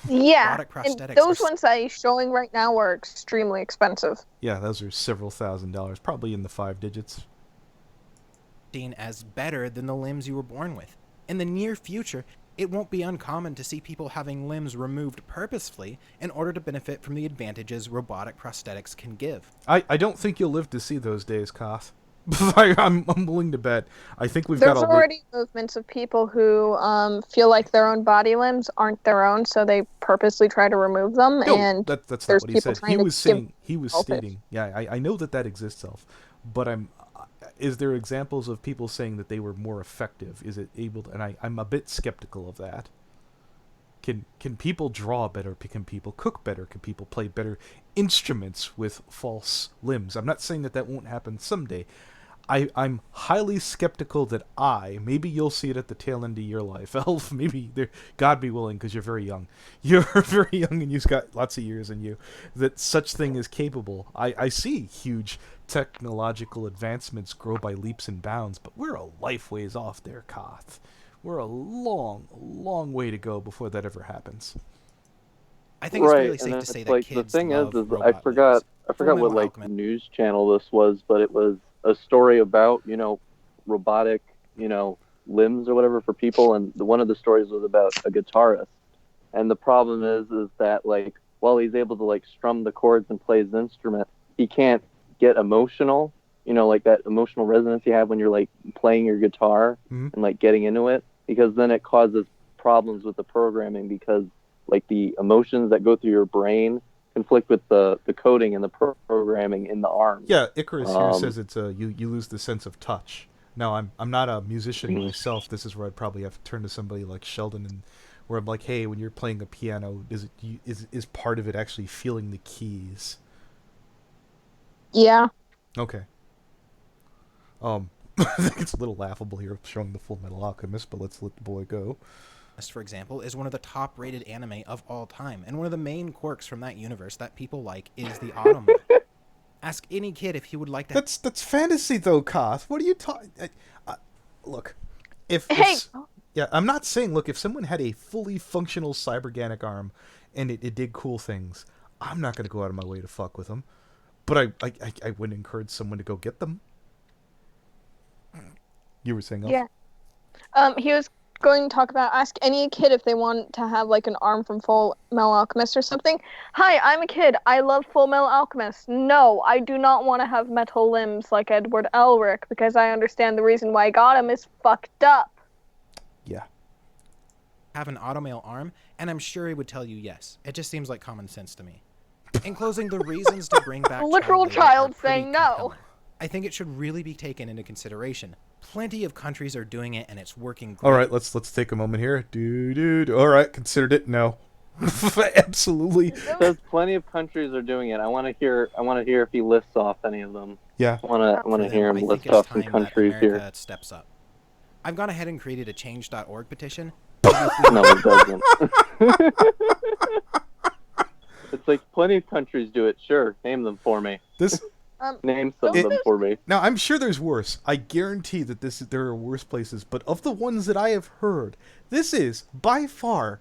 Yeah, Robotic and prosthetics those are ones that he's showing right now are extremely expensive. Yeah, those are several $1,000s, probably in the 5 digits. seen as better than the limbs you were born with. In the near future, it won't be uncommon to see people having limbs removed purposefully in order to benefit from the advantages robotic prosthetics can give. I don't think you'll live to see those days, Koth. I'm willing to bet. I think we've There's got already movements of people who feel like their own body limbs aren't their own, so they purposely try to remove them. No, and that's not there's what he people said. trying to He was help it. stating. Yeah, I know that exists, Elf, but is there examples of people saying that they were more effective? Is it able to, and I'm a bit skeptical of that. Can people draw better? Can people cook better? Can people play better instruments with false limbs? I'm not saying that won't happen someday. I'm highly skeptical that maybe you'll see it at the tail end of your life, Elf. Maybe God be willing, because you're very young. You're very young and you've got lots of years in you. That such thing is capable. I see huge technological advancements grow by leaps and bounds, but we're a life ways off there, Koth. We're a long, long way to go before that ever happens. I think it's fairly safe to say that kids the thing love is robot I forgot movies. what news channel this was, but it was a story about robotic limbs or whatever for people, and one of the stories was about a guitarist, and the problem is that while he's able to strum the chords and play his instrument, he can't get emotional, that emotional resonance you have when you're playing your guitar and getting into it, because then it causes problems with the programming, because the emotions that go through your brain conflict with the coding and the programming in the arm. Yeah, Icarus here says it's you lose the sense of touch. Now I'm not a musician myself. This is where I'd probably have to turn to somebody like Sheldon, and where I'm like, hey, when you're playing a piano, is part of it actually feeling the keys? Yeah. Okay. I think it's a little laughable here showing the Full Metal Alchemist, but let's let the boy go. For example, is one of the top-rated anime of all time, and one of the main quirks from that universe that people like is the automobile. Ask any kid if he would like to. That's fantasy, though, Koth. What are you talking? Look, I'm not saying. Look, if someone had a fully functional cyberganic arm and it did cool things, I'm not going to go out of my way to fuck with them. But I wouldn't encourage someone to go get them. You were saying, yeah. He was going to talk about ask any kid if they want to have an arm from Full Metal Alchemist or something. Hi, I'm a kid. I love Full Metal Alchemist. No, I do not want to have metal limbs like Edward Elric, because I understand the reason why I got him is fucked up. Yeah. Have an automale arm, and I'm sure he would tell you yes. It just seems like common sense to me. In closing, the reasons to bring back literal child saying no. Compelling. I think it should really be taken into consideration. Plenty of countries are doing it, and it's working great. All right, let's take a moment here. All right, considered it. No, absolutely. There's plenty of countries are doing it. I want to hear if he lists off any of them. Yeah. I want to hear him list off some countries here. Steps up. I've gone ahead and created a change.org petition. No, it doesn't. It's plenty of countries do it. Sure, name them for me. Name some of them for me. Now, I'm sure there's worse. I guarantee that there are worse places. But of the ones that I have heard, this is, by far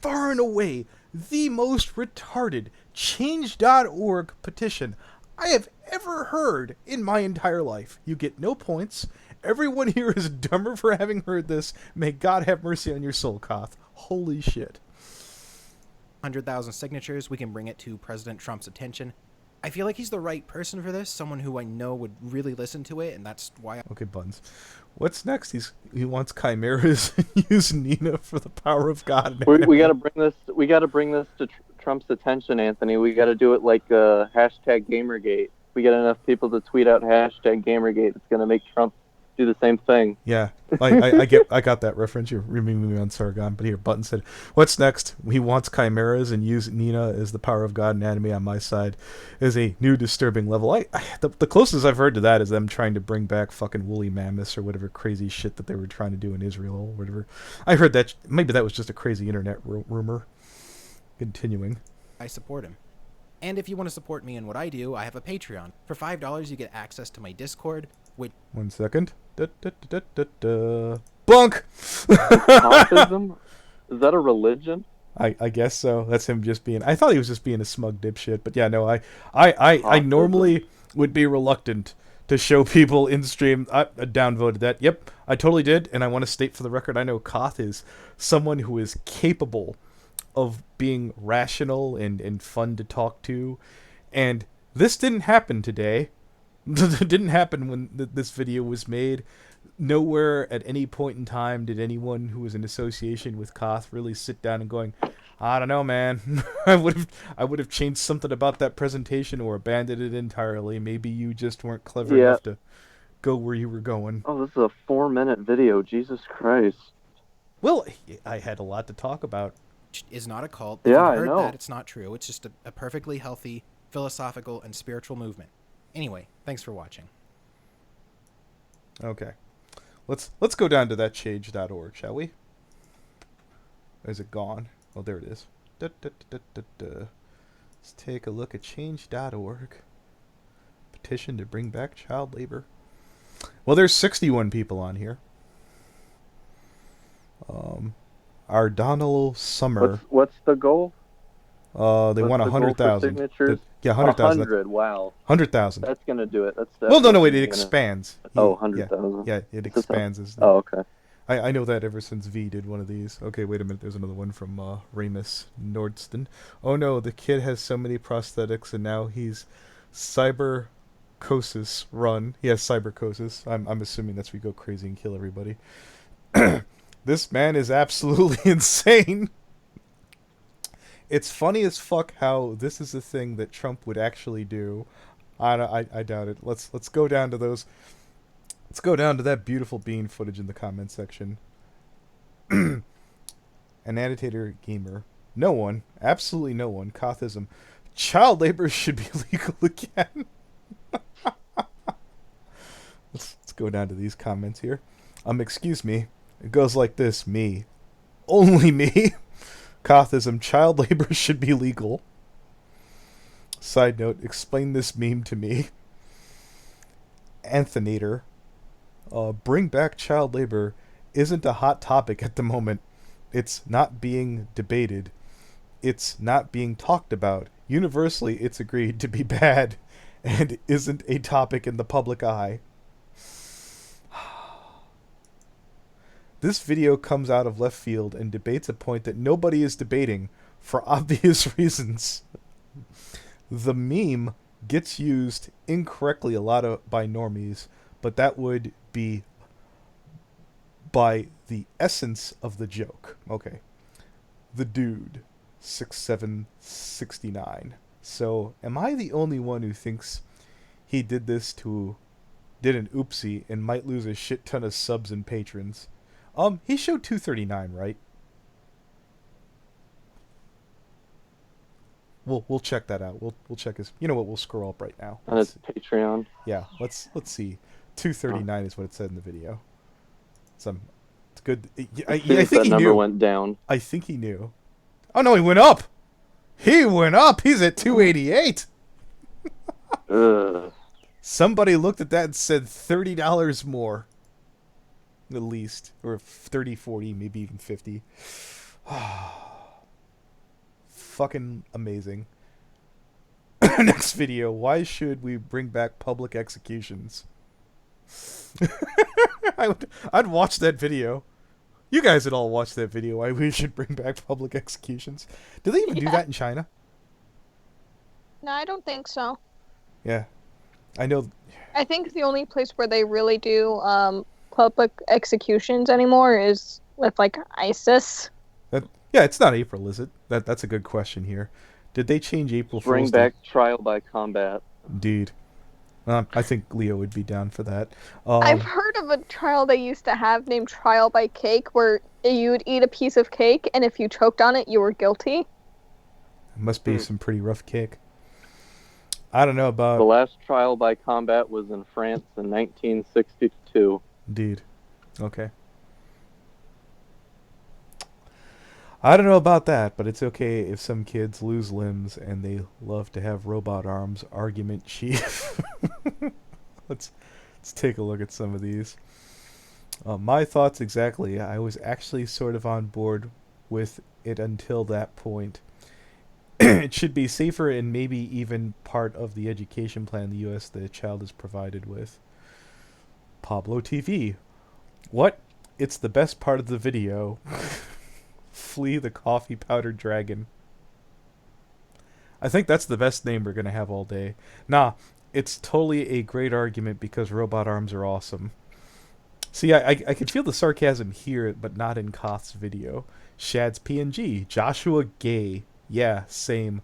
and away, the most retarded change.org petition I have ever heard in my entire life. You get no points. Everyone here is dumber for having heard this. May God have mercy on your soul, Koth. Holy shit. 100,000 signatures. We can bring it to President Trump's attention. I feel like he's the right person for this, someone who I know would really listen to it, and that's why. Okay, Buns. What's next? He wants chimeras and use Nina for the power of God. We got to bring this. We got to bring this to Trump's attention, Anthony. We got to do it like hashtag Gamergate. If we get enough people to tweet out hashtag Gamergate, it's going to make Trump do the same thing. Yeah, I got that reference. You're remembering me on Sargon, but here, Button said, "What's next? He wants chimeras and use Nina as the power of God and anime on my side is a new disturbing level." The closest I've heard to that is them trying to bring back fucking woolly mammoths or whatever crazy shit that they were trying to do in Israel or whatever. I heard that maybe that was just a crazy internet rumor. Continuing, I support him. And if you want to support me in what I do, I have a Patreon. For $5, you get access to my Discord, which... 1 second. Bunk! Kothism? Is that a religion? I guess so. That's him just being... I thought he was just being a smug dipshit. But yeah, no, I normally would be reluctant to show people in stream. I downvoted that. Yep, I totally did. And I want to state for the record, I know Koth is someone who is capable of being rational and fun to talk to. And this didn't happen today. It didn't happen when this video was made. Nowhere at any point in time did anyone who was in association with Koth really sit down and going, I don't know, man. I would have changed something about that presentation or abandoned it entirely. Maybe you just weren't clever enough to go where you were going. Oh, this is a 4-minute video. Jesus Christ. Well, I had a lot to talk about. Is not a cult. Yeah, If I you've heard know. that, it's not true. It's just a perfectly healthy, philosophical, and spiritual movement. Anyway, thanks for watching. Okay. Let's go down to that change.org, shall we? Is it gone? Oh, there it is. Let's take a look at change.org. Petition to bring back child labor. Well, there's 61 people on here. Our Donald Summer. What's the goal? They want 100,000. Signatures? Yeah, 100,000. 100, wow. 100,000. That's going to do it. That's Well, no, wait, it gonna... expands. Oh, Yeah, 100,000. yeah, it expands. Oh, okay. I know that ever since V did one of these. Okay, wait a minute. There's another one from Remus Nordston. Oh no, the kid has so many prosthetics and now he's cybercosis run. He has cybercosis. I'm assuming that's where we go crazy and kill everybody. This man is absolutely insane. It's funny as fuck how this is a thing that Trump would actually do. I doubt it. Let's go down to those. Let's go down to that beautiful bean footage in the comment section. An annotator gamer. No one. Absolutely no one. Kothism. Child labor should be legal again. Let's go down to these comments here. Excuse me. It goes like this. Me. Only me. Kothism. Child labor should be legal. Side note. Explain this meme to me. Anthinator. Bring back child labor isn't a hot topic at the moment. It's not being debated. It's not being talked about. Universally, it's agreed to be bad and isn't a topic in the public eye. This video comes out of left field and debates a point that nobody is debating for obvious reasons. The meme gets used incorrectly a lot by normies, but that would be by the essence of the joke. Okay. The dude, 6769. So, am I the only one who thinks he did an oopsie and might lose a shit ton of subs and patrons? He showed 239, right? We'll check that out. We'll check his. You know what? We'll scroll up right now. On his Patreon. Yeah. Let's see. 239 is what it said in the video. It's good. I think that he number knew. Went down. I think he knew. Oh no, he went up. He went up. He's at 288. Ugh. Somebody looked at that and said $30 more. At least. Or 30, 40, maybe even 50. Fucking amazing. Next video. Why should we bring back public executions? I'd watch that video. You guys would all watch that video. Why we should bring back public executions. Do they even do that in China? No, I don't think so. Yeah, I know. I think the only place where they really do public executions anymore is with like ISIS. That, yeah, it's not April, is it? That's a good question here. Did they change April Just bring Fool's Day? back trial by combat. Indeed. I think Leo would be down for that. I've heard of a trial they used to have named Trial by Cake, where you would eat a piece of cake, and if you choked on it, you were guilty. Must be some pretty rough cake. I don't know about... The last trial by combat was in France in 1962. Indeed. Okay. I don't know about that, but it's okay if some kids lose limbs and they love to have robot arms. Argument chief. let's take a look at some of these. My thoughts exactly. I was actually sort of on board with it until that point. It should be safer and maybe even part of the education plan the U.S. the child is provided with. Pablo TV. What? It's the best part of the video. Flee the coffee powdered dragon. I think that's the best name we're going to have all day. Nah, it's totally a great argument because robot arms are awesome. See, I could feel the sarcasm here, but not in Koth's video. Shad's PNG. Joshua Gay. Yeah, same.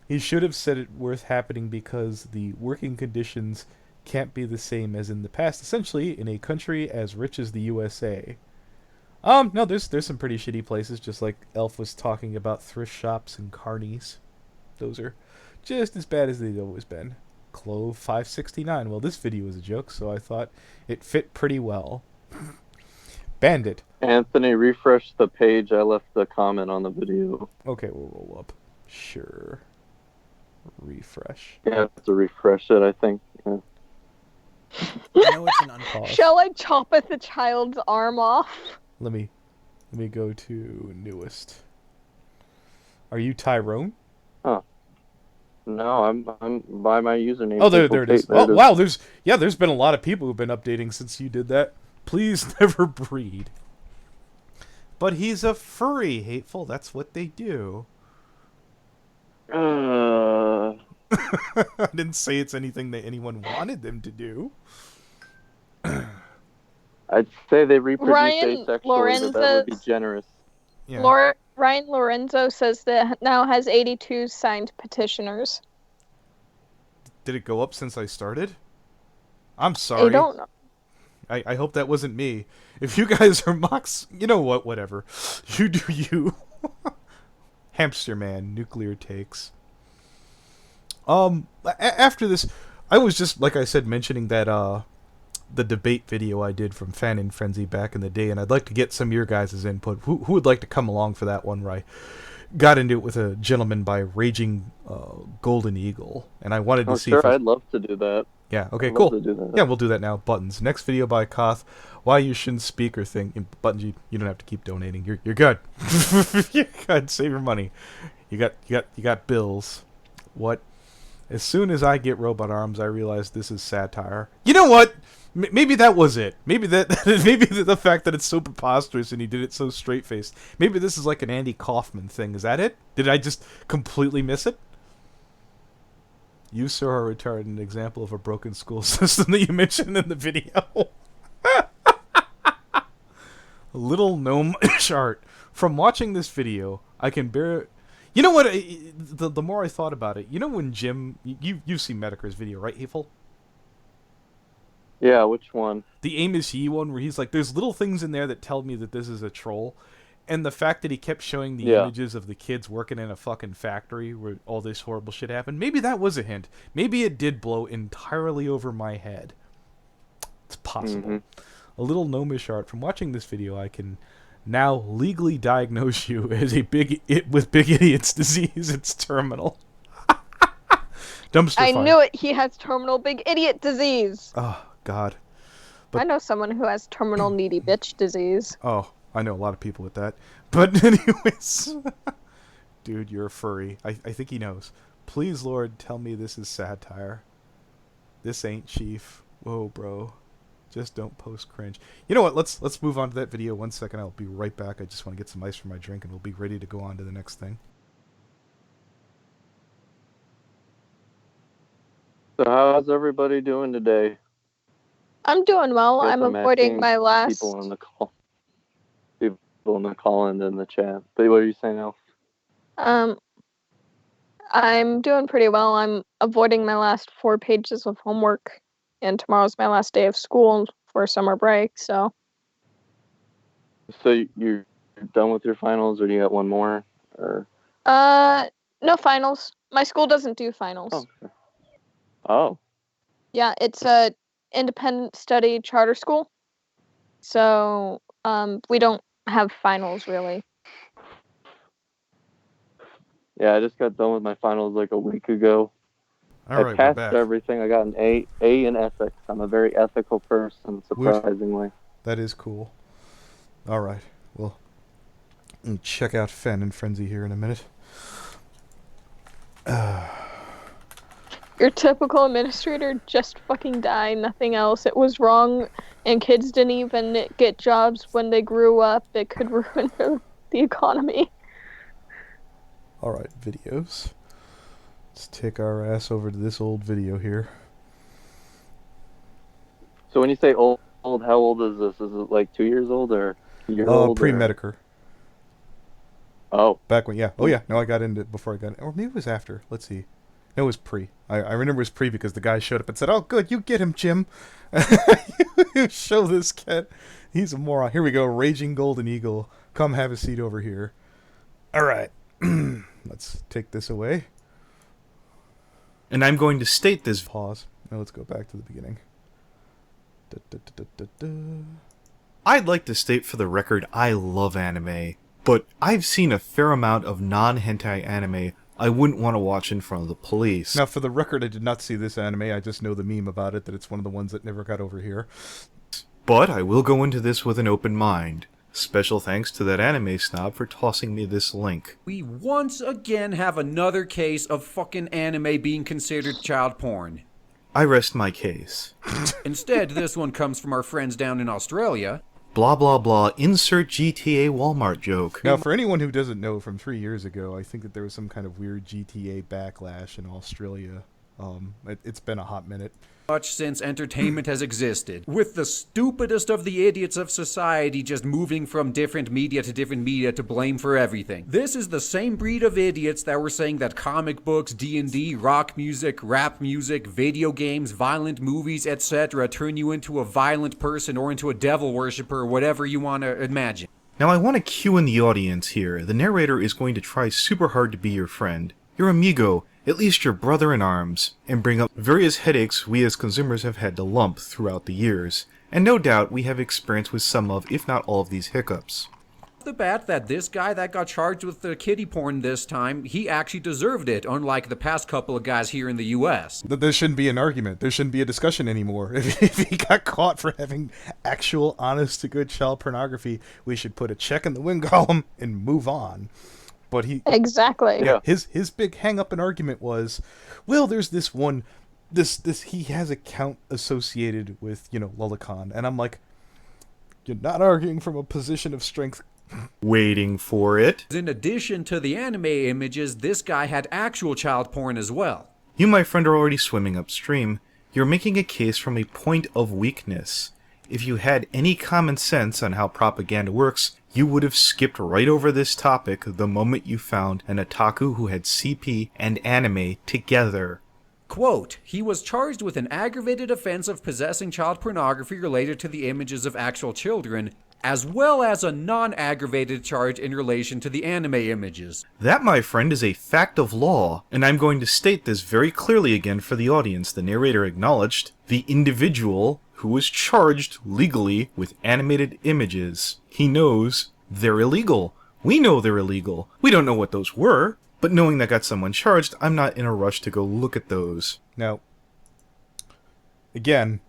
He should have said it worth happening because the working conditions can't be the same as in the past, essentially in a country as rich as the USA. No, there's some pretty shitty places, just like Elf was talking about thrift shops and carnies. Those are just as bad as they've always been. Clove 569. Well, this video was a joke, so I thought it fit pretty well. Bandit. Anthony, refresh the page. I left the comment on the video. Okay, we'll roll up. Sure. Refresh. You have to refresh it, I think. Yeah. I know it's an unpause. Shall I choppeth the child's arm off? Let me go to newest. Are you Tyrone? Oh. No, I'm by my username. Oh, there it is. Oh, wow, there's been a lot of people who've been updating since you did that. Please never breed. But he's a furry, Hateful. That's what they do. I didn't say it's anything that anyone wanted them to do. I'd say they reproduce Ryan asexually, but that would be generous. Yeah. Ryan Lorenzo says that now has 82 signed petitioners. Did it go up since I started? I'm sorry. I don't know. I hope that wasn't me. If you guys are mocks, you know what, whatever. You do you. Hamster Man, nuclear takes. After this, I was just, like I said, mentioning that, the debate video I did from Fan and Frenzy back in the day, and I'd like to get some of your guys' input. Who would like to come along for that one where I got into it with a gentleman by Raging Golden Eagle, and I wanted to see sure, if... I'd love to do that. Yeah, okay, I'd cool. love to do that. Yeah, we'll do that now. Buttons. Next video by Koth. Why you shouldn't speak or think. Buttons, you don't have to keep donating. You're good. You're good. Save your money. You got bills. What? As soon as I get robot arms, I realize this is satire. You know what? Maybe that was it. Maybe the fact that it's so preposterous and he did it so straight-faced. Maybe this is like an Andy Kaufman thing. Is that it? Did I just completely miss it? You, sir, are retarded, an example of a broken school system that you mentioned in the video. A little gnome-ish art. From watching this video, I can bear... You know what? The more I thought about it, you know when Jim... You've seen Medicare's video, right, Hateful? Yeah, which one? The Amos Yee one, where he's like, there's little things in there that tell me that this is a troll. And the fact that he kept showing the images of the kids working in a fucking factory where all this horrible shit happened, maybe that was a hint. Maybe it did blow entirely over my head. It's possible. Mm-hmm. A little gnomish art. From watching this video, I can now legally diagnose you as a with big idiot's disease. It's terminal. Dumpster I fire. knew it. He has terminal big idiot disease. Oh, God. But, I know someone who has terminal needy bitch disease. Oh, I know a lot of people with that. But anyways, dude, you're a furry. I think he knows. Please, Lord, tell me this is satire. This ain't Chief. Whoa, bro. Just don't post cringe. You know what? Let's move on to that video. 1 second. I'll be right back. I just want to get some ice for my drink, and we'll be ready to go on to the next thing. So how's everybody doing today? I'm doing well. Yes, I'm I'm avoiding asking my last. people in the call and in the chat. But what are you saying, Elf? I'm doing pretty well. I'm avoiding my last 4 pages of homework, and tomorrow's my last day of school for summer break. So. So you're done with your finals, or do you got one more? Or No finals. My school doesn't do finals. oh, okay. Oh. Yeah, it's a independent study charter school. So, we don't have finals really. Yeah, I just got done with my finals like a week ago. All I right, we're passed back. everything. I got an A in ethics. I'm a very ethical person, surprisingly. That is cool. All right. Well, check out Fen and Frenzy here in a minute. Your typical administrator just fucking died, nothing else. It was wrong, and kids didn't even get jobs when they grew up. It could ruin the economy. All right, videos. Let's take our ass over to this old video here. So when you say old, how old is this? Is it like 2 years old or a year old? Pre-Medicare. Oh. Back when, yeah. Oh, yeah. No, I got into it before I got in. Or maybe it was after. Let's see. No, it was pre. I remember it was pre because the guy showed up and said, "Oh, good, you get him, Jim." Show this cat. He's a moron. Here we go. Raging Golden Eagle. Come have a seat over here. All right. Let's take this away. And I'm going to state this. Pause. Now let's go back to the beginning. I'd like to state for the record I love anime, but I've seen a fair amount of non-hentai anime I wouldn't want to watch in front of the police. Now, for the record, I did not see this anime. I just know the meme about it, that it's one of the ones that never got over here. But I will go into this with an open mind. Special thanks to that anime snob for tossing me this link. We once again have another case of fucking anime being considered child porn. I rest my case. Instead, this one comes from our friends down in Australia. Blah blah blah, insert GTA Walmart joke. Now, for anyone who doesn't know, from 3 years ago, I think that there was some kind of weird GTA backlash in Australia. It's been a hot minute. Much since entertainment has existed, with the stupidest of the idiots of society just moving from different media to blame for everything. This is the same breed of idiots that were saying that comic books, D&D, rock music, rap music, video games, violent movies, etc. turn you into a violent person or into a devil worshiper or whatever you want to imagine. Now I want to cue in the audience here. The narrator is going to try super hard to be your friend, your amigo, at least your brother in arms, and bring up various headaches we as consumers have had to lump throughout the years, and no doubt we have experience with some of, if not all of these hiccups. The bat that this guy that got charged with the kiddie porn this time, he actually deserved it, unlike the past couple of guys here in the US. There shouldn't be an argument. There shouldn't be a discussion anymore. If he got caught for having actual, honest-to-good child pornography, we should put a check in the win column and move on. But he exactly. Yeah. His big hang-up and argument was, well, there's this one, he has a count associated with, Lulicon, and I'm like, you're not arguing from a position of strength. Waiting for it. In addition to the anime images, this guy had actual child porn as well. You, my friend, are already swimming upstream. You're making a case from a point of weakness. If you had any common sense on how propaganda works, you would have skipped right over this topic the moment you found an otaku who had CP and anime together. Quote, he was charged with an aggravated offense of possessing child pornography related to the images of actual children, as well as a non-aggravated charge in relation to the anime images. That, my friend, is a fact of law, and I'm going to state this very clearly again for the audience. The narrator acknowledged the individual who was charged legally with animated images. He knows they're illegal. We know they're illegal. We don't know what those were, but knowing that got someone charged, I'm not in a rush to go look at those. Now, again,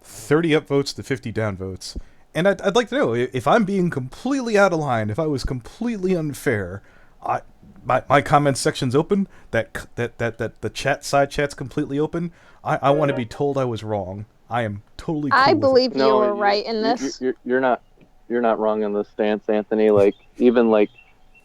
30 upvotes to 50 downvotes. And I'd like to know, if I'm being completely out of line, if I was completely unfair, my comment section's open, that the side chat's completely open, I want to be told I was wrong. I am totally cool I with believe it. you were right in this. You're not wrong in this stance, Anthony. Like, even like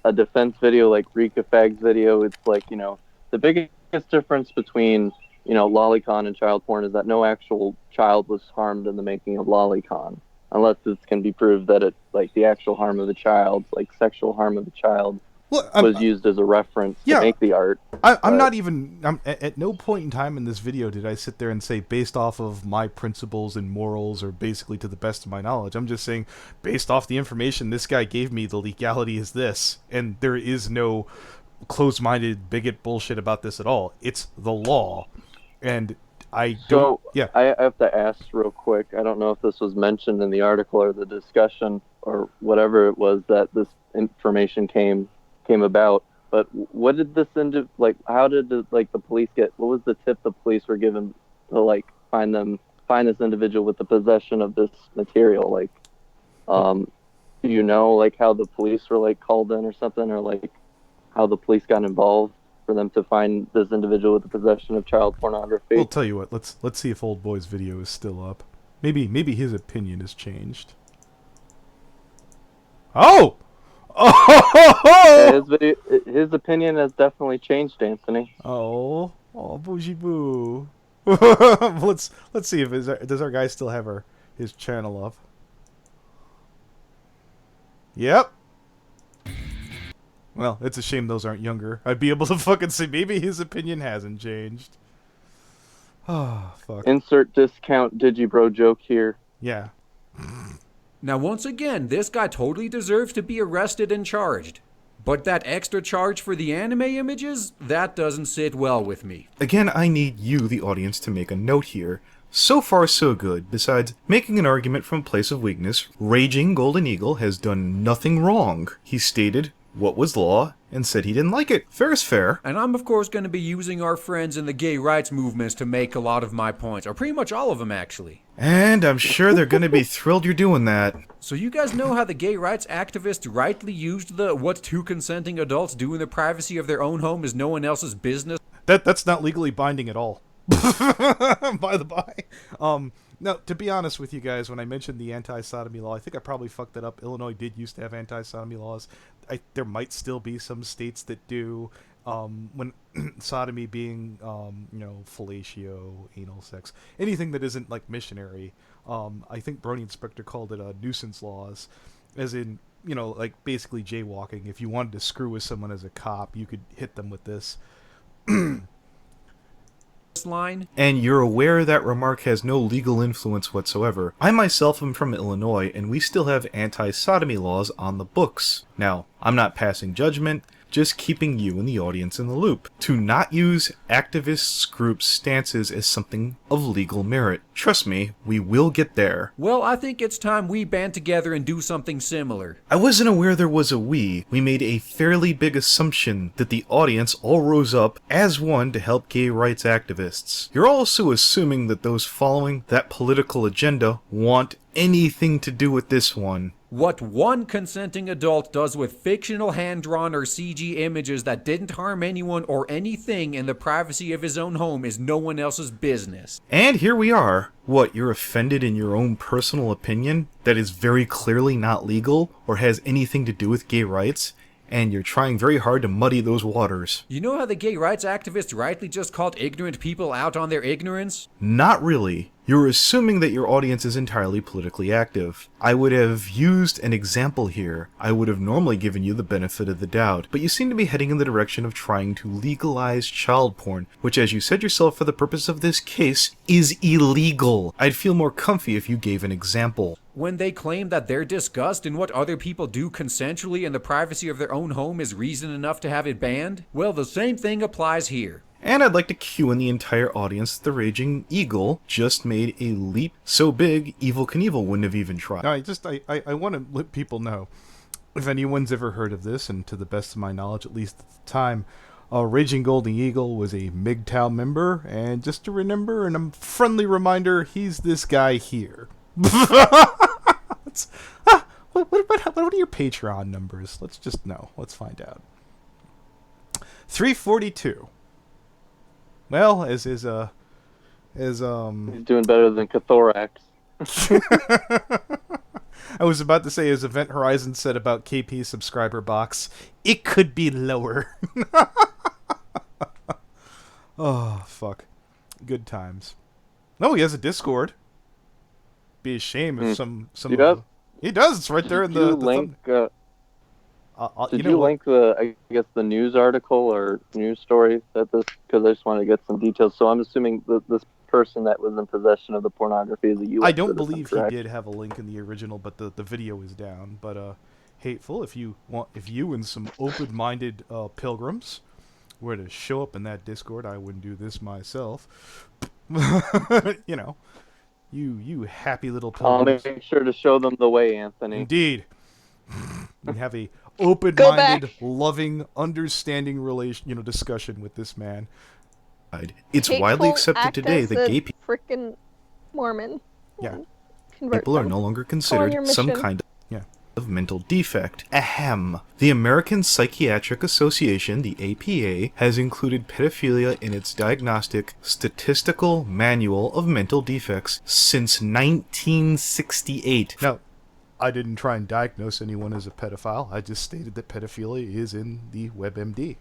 a defense video like Rika Fag's video, it's like, the biggest difference between lolicon and child porn is that no actual child was harmed in the making of lolicon, unless it can be proved that it, like, the actual harm of the child, like sexual harm of the child, was used as a reference to make the art. I'm not even... at no point in time in this video did I sit there and say, based off of my principles and morals, or basically to the best of my knowledge. I'm just saying, based off the information this guy gave me, the legality is this. And there is no closed-minded bigot bullshit about this at all. It's the law. And I don't... I have to ask real quick. I don't know if this was mentioned in the article or the discussion or whatever it was that this information came about. But what did this how did the police get? What was the tip the police were given to find this individual with the possession of this material? Do you know how the police were called in or something, or how the police got involved for them to find this individual with the possession of child pornography? We'll tell you what. Let's see if Old Boy's video is still up. Maybe his opinion has changed. Oh. Yeah, his opinion has definitely changed, Anthony. Oh, bougie boo. Let's see if does our guy still have his channel up. Yep. Well, it's a shame those aren't younger. I'd be able to fucking say maybe his opinion hasn't changed. Oh, fuck. Insert discount digibro joke here. Yeah. Now, once again, this guy totally deserves to be arrested and charged. But that extra charge for the anime images, that doesn't sit well with me. Again, I need you, the audience, to make a note here. So far, so good. Besides making an argument from a place of weakness, Raging Golden Eagle has done nothing wrong. He stated what was law and said he didn't like it. Fair is fair. And I'm, of course, going to be using our friends in the gay rights movements to make a lot of my points, or pretty much all of them, actually. And I'm sure they're going to be thrilled you're doing that. So you guys know how the gay rights activists rightly used the what two consenting adults do in the privacy of their own home is no one else's business? That's not legally binding at all. By the by. No, to be honest with you guys, when I mentioned the anti-sodomy law, I think I probably fucked it up. Illinois did used to have anti-sodomy laws. There might still be some states that do. When sodomy being, fellatio, anal sex, anything that isn't missionary. I think Brony Inspector called it nuisance laws, as in, basically jaywalking. If you wanted to screw with someone as a cop, you could hit them with this. Line. And you're aware that remark has no legal influence whatsoever. I myself am from Illinois, and we still have anti-sodomy laws on the books. Now, I'm not passing judgment, just keeping you and the audience in the loop. To not use activists' groups' stances as something of legal merit. Trust me, we will get there. Well, I think it's time we band together and do something similar. I wasn't aware there was a we. We made a fairly big assumption that the audience all rose up as one to help gay rights activists. You're also assuming that those following that political agenda want anything to do with this one. What one consenting adult does with fictional hand-drawn or CG images that didn't harm anyone or anything in the privacy of his own home is no one else's business. And here we are. What, you're offended in your own personal opinion that is very clearly not legal or has anything to do with gay rights? And you're trying very hard to muddy those waters. You know how the gay rights activists rightly just called ignorant people out on their ignorance? Not really. You're assuming that your audience is entirely politically active. I would have used an example here. I would have normally given you the benefit of the doubt, but you seem to be heading in the direction of trying to legalize child porn, which, as you said yourself for the purpose of this case, is illegal. I'd feel more comfy if you gave an example. When they claim that their disgust in what other people do consensually in the privacy of their own home is reason enough to have it banned, well, the same thing applies here. And I'd like to cue in the entire audience that the Raging Eagle just made a leap so big, Evel Knievel wouldn't have even tried. No, I want to let people know, if anyone's ever heard of this, and to the best of my knowledge, at least at the time, Raging Golden Eagle was a MGTOW member, and just to remember, and a friendly reminder, he's this guy here. What are your Patreon numbers? Let's just know. Let's find out. 342. Well, as he's doing better than Cathorax. I was about to say, as Event Horizon said about KP subscriber box, it could be lower. Oh, fuck. Good times. No, he has a Discord. Be a shame if some He of does? he does. It's right there in Did you the link? thumb. Did You know you what? link the news article or news story that this? Because I just want to get some details. So I'm assuming that this person that was in possession of the pornography is a U.S. I don't citizen, believe he correct? did have a link in the original, but the video is down. But hateful. If you and some open-minded pilgrims were to show up in that Discord, I wouldn't do this myself. You know, you happy little I'll pilgrims. make sure to show them the way, Anthony. Indeed. And have a open-minded, loving, understanding discussion with this man. It's widely accepted today that gay freaking Mormon. Yeah. people are no longer considered some kind of mental defect. Ahem. The American Psychiatric Association, the APA, has included pedophilia in its diagnostic statistical manual of mental defects since 1968. Now, I didn't try and diagnose anyone as a pedophile. I just stated that pedophilia is in the WebMD.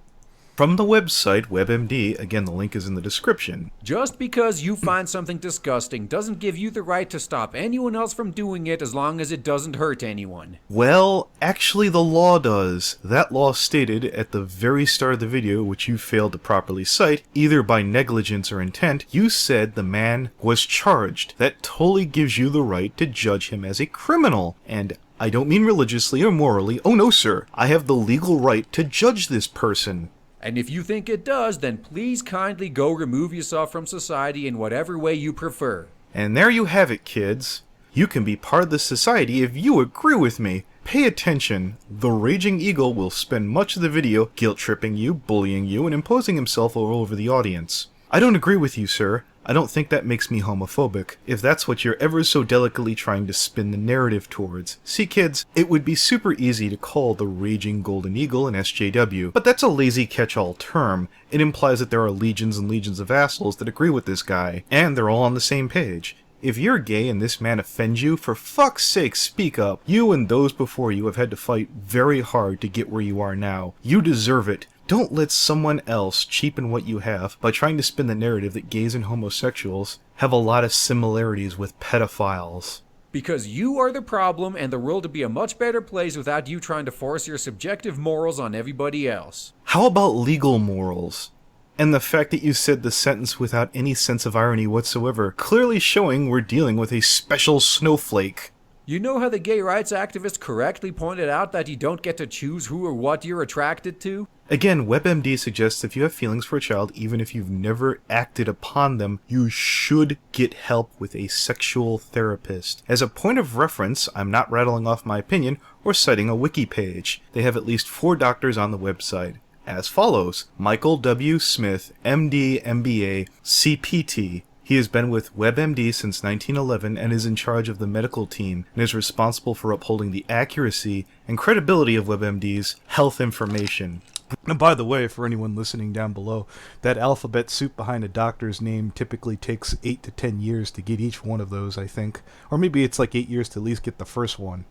From the website WebMD, again the link is in the description. Just because you find something disgusting doesn't give you the right to stop anyone else from doing it as long as it doesn't hurt anyone. Well, actually the law does. That law stated at the very start of the video, which you failed to properly cite, either by negligence or intent, you said the man was charged. That totally gives you the right to judge him as a criminal. And I don't mean religiously or morally. Oh no, sir. I have the legal right to judge this person. And if you think it does, then please kindly go remove yourself from society in whatever way you prefer. And there you have it, kids. You can be part of the society if you agree with me. Pay attention. The Raging Eagle will spend much of the video guilt-tripping you, bullying you, and imposing himself all over the audience. I don't agree with you, sir. I don't think that makes me homophobic, if that's what you're ever so delicately trying to spin the narrative towards. See, kids, it would be super easy to call the Raging Golden Eagle an SJW, but that's a lazy catch-all term. It implies that there are legions and legions of assholes that agree with this guy, and they're all on the same page. If you're gay and this man offends you, for fuck's sake, speak up. You and those before you have had to fight very hard to get where you are now. You deserve it. Don't let someone else cheapen what you have by trying to spin the narrative that gays and homosexuals have a lot of similarities with pedophiles. Because you are the problem and the world would be a much better place without you trying to force your subjective morals on everybody else. How about legal morals? And the fact that you said the sentence without any sense of irony whatsoever, clearly showing we're dealing with a special snowflake. You know how the gay rights activist correctly pointed out that you don't get to choose who or what you're attracted to? Again, WebMD suggests if you have feelings for a child, even if you've never acted upon them, you should get help with a sexual therapist. As a point of reference, I'm not rattling off my opinion or citing a wiki page. They have at least 4 doctors on the website. As follows: Michael W. Smith, MD, MBA, CPT. He has been with WebMD since 1911 and is in charge of the medical team and is responsible for upholding the accuracy and credibility of WebMD's health information. And by the way, for anyone listening down below, that alphabet soup behind a doctor's name typically takes 8 to 10 years to get each one of those, I think. Or maybe it's like 8 years to at least get the first one.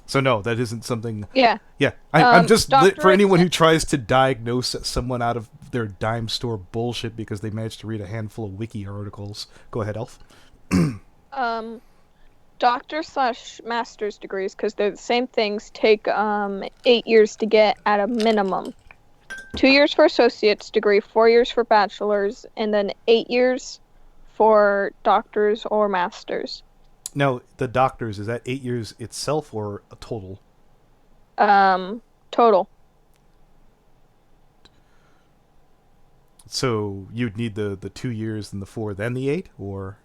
So no, that isn't something... Yeah. Yeah, I'm just... For anyone who tries to diagnose someone out of their dime store bullshit because they managed to read a handful of wiki articles. Go ahead, Elf. Doctor/master's degrees, because they're the same things, take 8 years to get at a minimum. 2 years for associate's degree, 4 years for bachelor's, and then 8 years for doctors or masters. Now, the doctors, is that 8 years itself or a total? Total. So you'd need the 2 years and the 4, then the 8, or?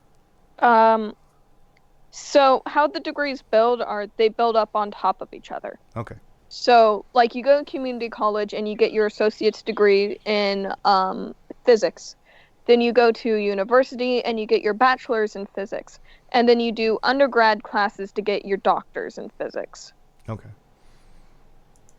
So how the degrees build are they build up on top of each other. Okay. So, like, you go to community college and you get your associate's degree in physics. Then you go to university and you get your bachelor's in physics. And then you do undergrad classes to get your doctor's in physics. Okay.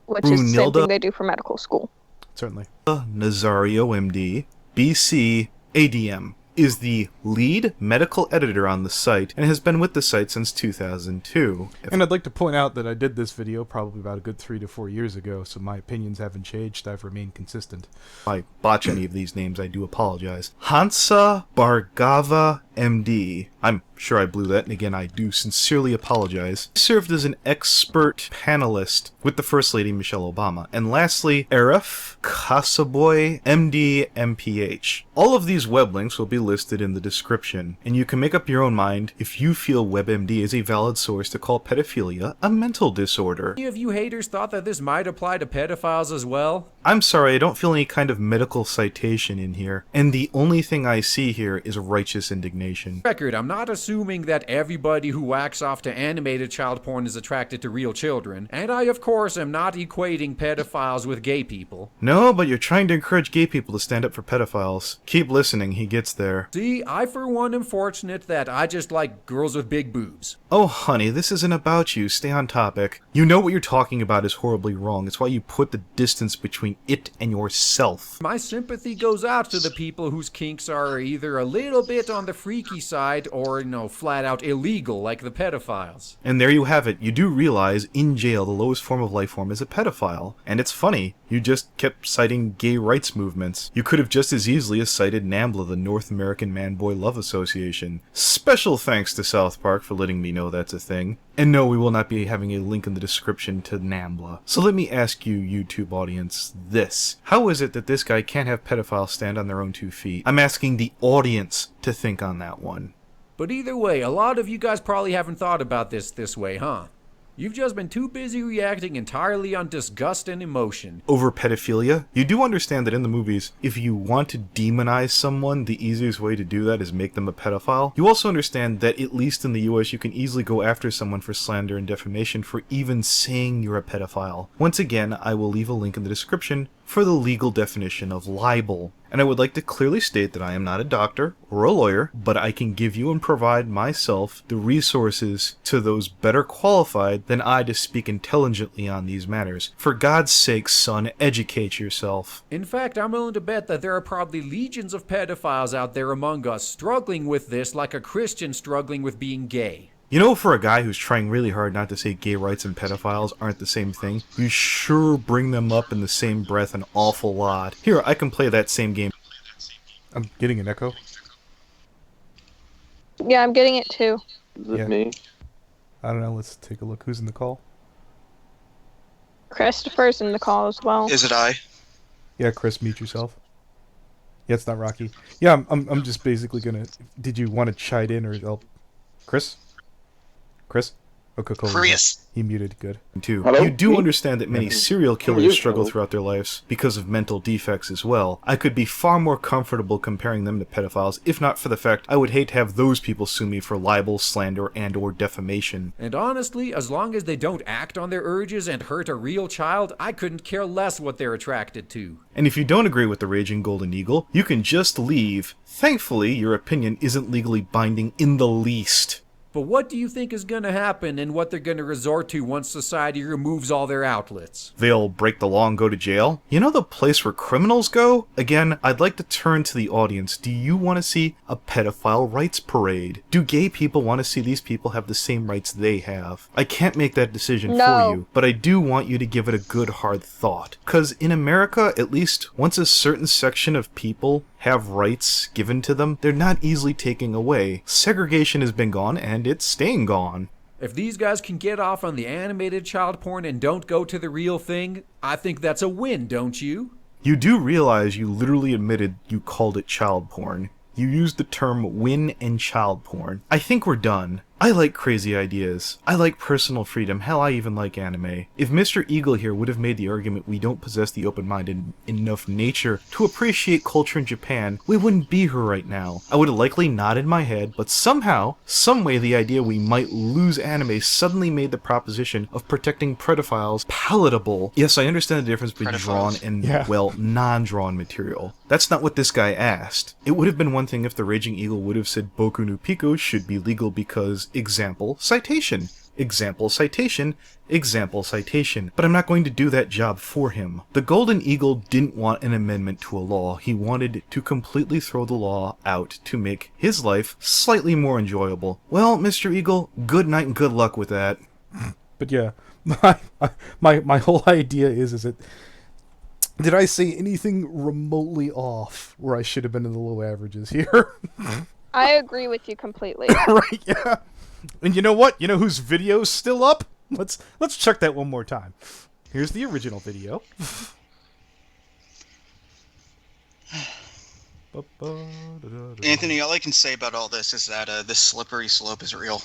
Which is the same thing they do for medical school. Certainly. Nazario, MD, BC, ADM. is the lead medical editor on the site and has been with the site since 2002. And I'd like to point out that I did this video probably about a good 3 to 4 years ago, so my opinions haven't changed. I've remained consistent. If I botch any of these names, I do apologize. Hansa Bargava MD. I'm sure I blew that, and again, I do sincerely apologize. He served as an expert panelist with the First Lady Michelle Obama. And lastly, Arif Kasaboy MD MPH. All of these web links will be listed in the description, and you can make up your own mind if you feel WebMD is a valid source to call pedophilia a mental disorder. Any of you haters thought that this might apply to pedophiles as well? I'm sorry, I don't feel any kind of medical citation in here, and the only thing I see here is righteous indignation. Record, I'm not assuming that everybody who whacks off to animated child porn is attracted to real children, and I of course am not equating pedophiles with gay people. No, but you're trying to encourage gay people to stand up for pedophiles. Keep listening, he gets there. See, I for one am fortunate that I just like girls with big boobs. Oh honey, this isn't about you, stay on topic. You know what you're talking about is horribly wrong, it's why you put the distance between it and yourself. My sympathy goes out to the people whose kinks are either a little bit on the freaky side or, flat out illegal like the pedophiles. And there you have it, you do realize in jail the lowest form of life form is a pedophile. And it's funny, you just kept citing gay rights movements. You could have just as easily as cited NAMBLA, the North American Man-Boy Love Association. Special thanks to South Park for letting me know that's a thing. And no, we will not be having a link in the description to NAMBLA. So let me ask you, YouTube audience, this. How is it that this guy can't have pedophiles stand on their own 2 feet? I'm asking the audience to think on that one. But either way, a lot of you guys probably haven't thought about this way, huh? You've just been too busy reacting entirely on disgust and emotion. Over pedophilia? You do understand that in the movies, if you want to demonize someone, the easiest way to do that is make them a pedophile. You also understand that at least in the US, you can easily go after someone for slander and defamation for even saying you're a pedophile. Once again, I will leave a link in the description for the legal definition of libel. And I would like to clearly state that I am not a doctor or a lawyer, but I can give you and provide myself the resources to those better qualified than I to speak intelligently on these matters. For God's sake, son, educate yourself. In fact, I'm willing to bet that there are probably legions of pedophiles out there among us struggling with this like a Christian struggling with being gay. You know, for a guy who's trying really hard not to say gay rights and pedophiles aren't the same thing, you sure bring them up in the same breath an awful lot. Here, I can play that same game. I'm getting an echo. Yeah, I'm getting it too. Is it Yeah. me? I don't know, let's take a look. Who's in the call? Christopher's in the call as well. Is it I? Yeah, Chris, mute yourself. Yeah, it's not Rocky. Yeah, I'm just basically gonna... Did you want to chime in or help? Chris? Chris? Oh, Coca-Cola. Chris. He muted. Good. Too. Hello? You do Me? understand that many Yeah. serial Who are killers you? struggle Hello? throughout their lives because of mental defects as well. I could be far more comfortable comparing them to pedophiles, if not for the fact I would hate to have those people sue me for libel, slander, and or defamation. And honestly, as long as they don't act on their urges and hurt a real child, I couldn't care less what they're attracted to. And if you don't agree with the Raging Golden Eagle, you can just leave. Thankfully, your opinion isn't legally binding in the least. But what do you think is gonna happen and what they're gonna resort to once society removes all their outlets? They'll break the law and go to jail? You know the place where criminals go? Again, I'd like to turn to the audience. Do you want to see a pedophile rights parade? Do gay people want to see these people have the same rights they have? I can't make that decision No. for you, but I do want you to give it a good hard thought. Because in America, at least, once a certain section of people have rights given to them, they're not easily taken away. Segregation has been gone, and it's staying gone. If these guys can get off on the animated child porn and don't go to the real thing, I think that's a win, don't you? You do realize you literally admitted you called it child porn. You used the term win and child porn. I think we're done. I like crazy ideas. I like personal freedom. Hell, I even like anime. If Mr. Eagle here would have made the argument we don't possess the open-minded enough nature to appreciate culture in Japan, we wouldn't be here right now. I would have likely nodded my head, but somehow, someway the idea we might lose anime suddenly made the proposition of protecting pedophiles palatable. Yes, I understand the difference between drawn and, Yeah. well, non-drawn material. That's not what this guy asked. It would have been one thing if the Raging Eagle would have said Boku no Pico should be legal because, example, citation. Example citation, example citation. But I'm not going to do that job for him. The Golden Eagle didn't want an amendment to a law. He wanted to completely throw the law out to make his life slightly more enjoyable. Well, Mr. Eagle, good night and good luck with that. But yeah, my whole idea is that, did I say anything remotely off where I should have been in the low averages here? I agree with you completely. Right, yeah. And you know what? You know whose video's still up? Let's check that one more time. Here's the original video. Anthony, all I can say about all this is that this slippery slope is real.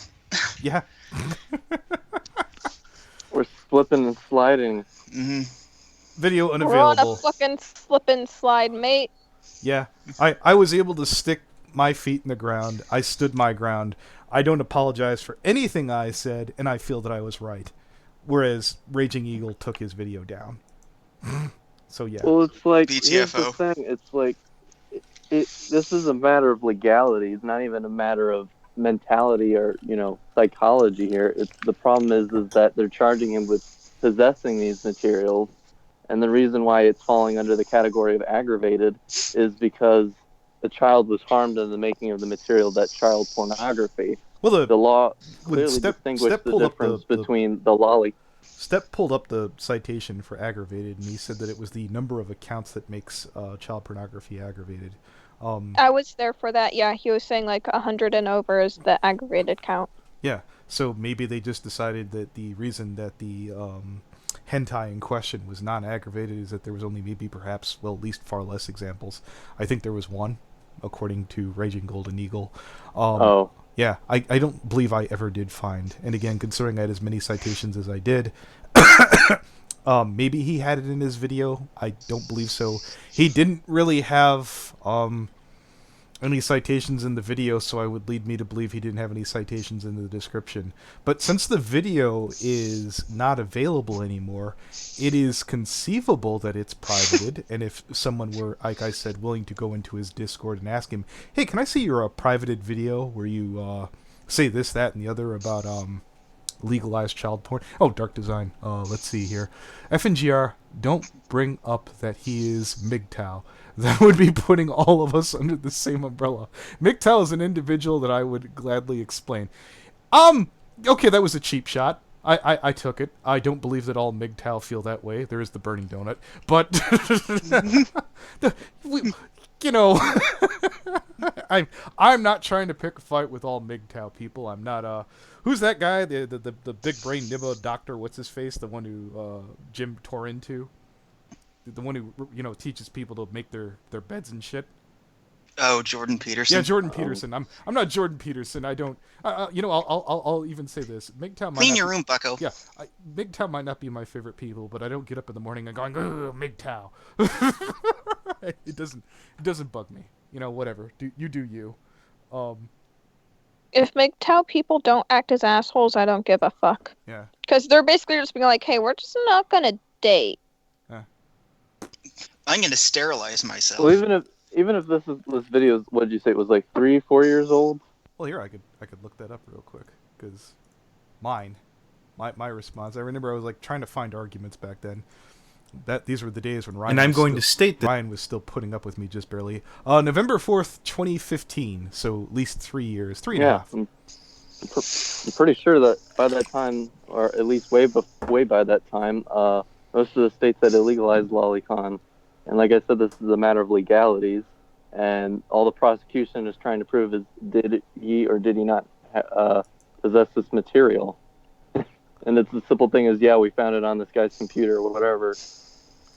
Yeah. We're slipping and sliding. Mm-hmm. Video We're unavailable. on a fucking slip and slide, mate. Yeah. I was able to stick my feet in the ground. I stood my ground. I don't apologize for anything I said, and I feel that I was right. Whereas Raging Eagle took his video down. So yeah. Well, it's like, BTFO. here's the thing. It's like, this is a matter of legality. It's not even a matter of mentality or, psychology here. The problem is that they're charging him with possessing these materials. And the reason why it's falling under the category of aggravated is because the child was harmed in the making of the material, that child pornography. Well, the law clearly Step distinguished the pulled up difference the between the lolly. Step pulled up the citation for aggravated, and he said that it was the number of accounts that makes child pornography aggravated. I was there for that. Yeah, he was saying like 100 and over is the aggravated count. Yeah, so maybe they just decided that the reason that the hentai in question was non-aggravated is that there was only maybe perhaps, well, at least far less examples. I think there was one, according to Raging Golden Eagle. Yeah, I don't believe I ever did find. And again, considering I had as many citations as I did, maybe he had it in his video. I don't believe so. He didn't really have any citations in the video, so I would lead me to believe he didn't have any citations in the description. But since the video is not available anymore, it is conceivable that it's privated, and if someone were, like I said, willing to go into his Discord and ask him, hey, can I see your privated video where you say this, that, and the other about legalized child porn? Oh, Dark Design. Let's see here. FNGR, don't bring up that he is MGTOW. That would be putting all of us under the same umbrella. MGTOW is an individual that I would gladly explain. Okay, that was a cheap shot. I took it. I don't believe that all MGTOW feel that way. There is the burning donut. But, I'm not trying to pick a fight with all MGTOW people. I'm not, who's that guy? The big brain Nibbo doctor, what's his face? The one who, Jim tore into? The one who, teaches people to make their beds and shit. Oh, Jordan Peterson. Yeah, Jordan Peterson. I'm not Jordan Peterson. I don't. I'll even say this. MGTOW might Clean your room, bucko. Yeah, MGTOW might not be my favorite people, but I don't get up in the morning and going, ugh, MGTOW. It doesn't bug me. Whatever. Do you. If MGTOW people don't act as assholes, I don't give a fuck. Yeah. Because they're basically just being like, hey, we're just not gonna date. I'm gonna sterilize myself. Well, even if this video, what did you say, it was like 3-4 years old? Well, here I could look that up real quick, because my response. I remember I was like trying to find arguments back then. These were the days when Ryan. And I'm going to state that Ryan was still putting up with me just barely. November 4th, 2015. So at least 3 years, 3.5. I'm pretty sure that by that time, or at least way by that time, most of the states had illegalized lolicon. And like I said, this is a matter of legalities, and all the prosecution is trying to prove is did he or did he not possess this material. And it's the simple thing is, yeah, we found it on this guy's computer or whatever.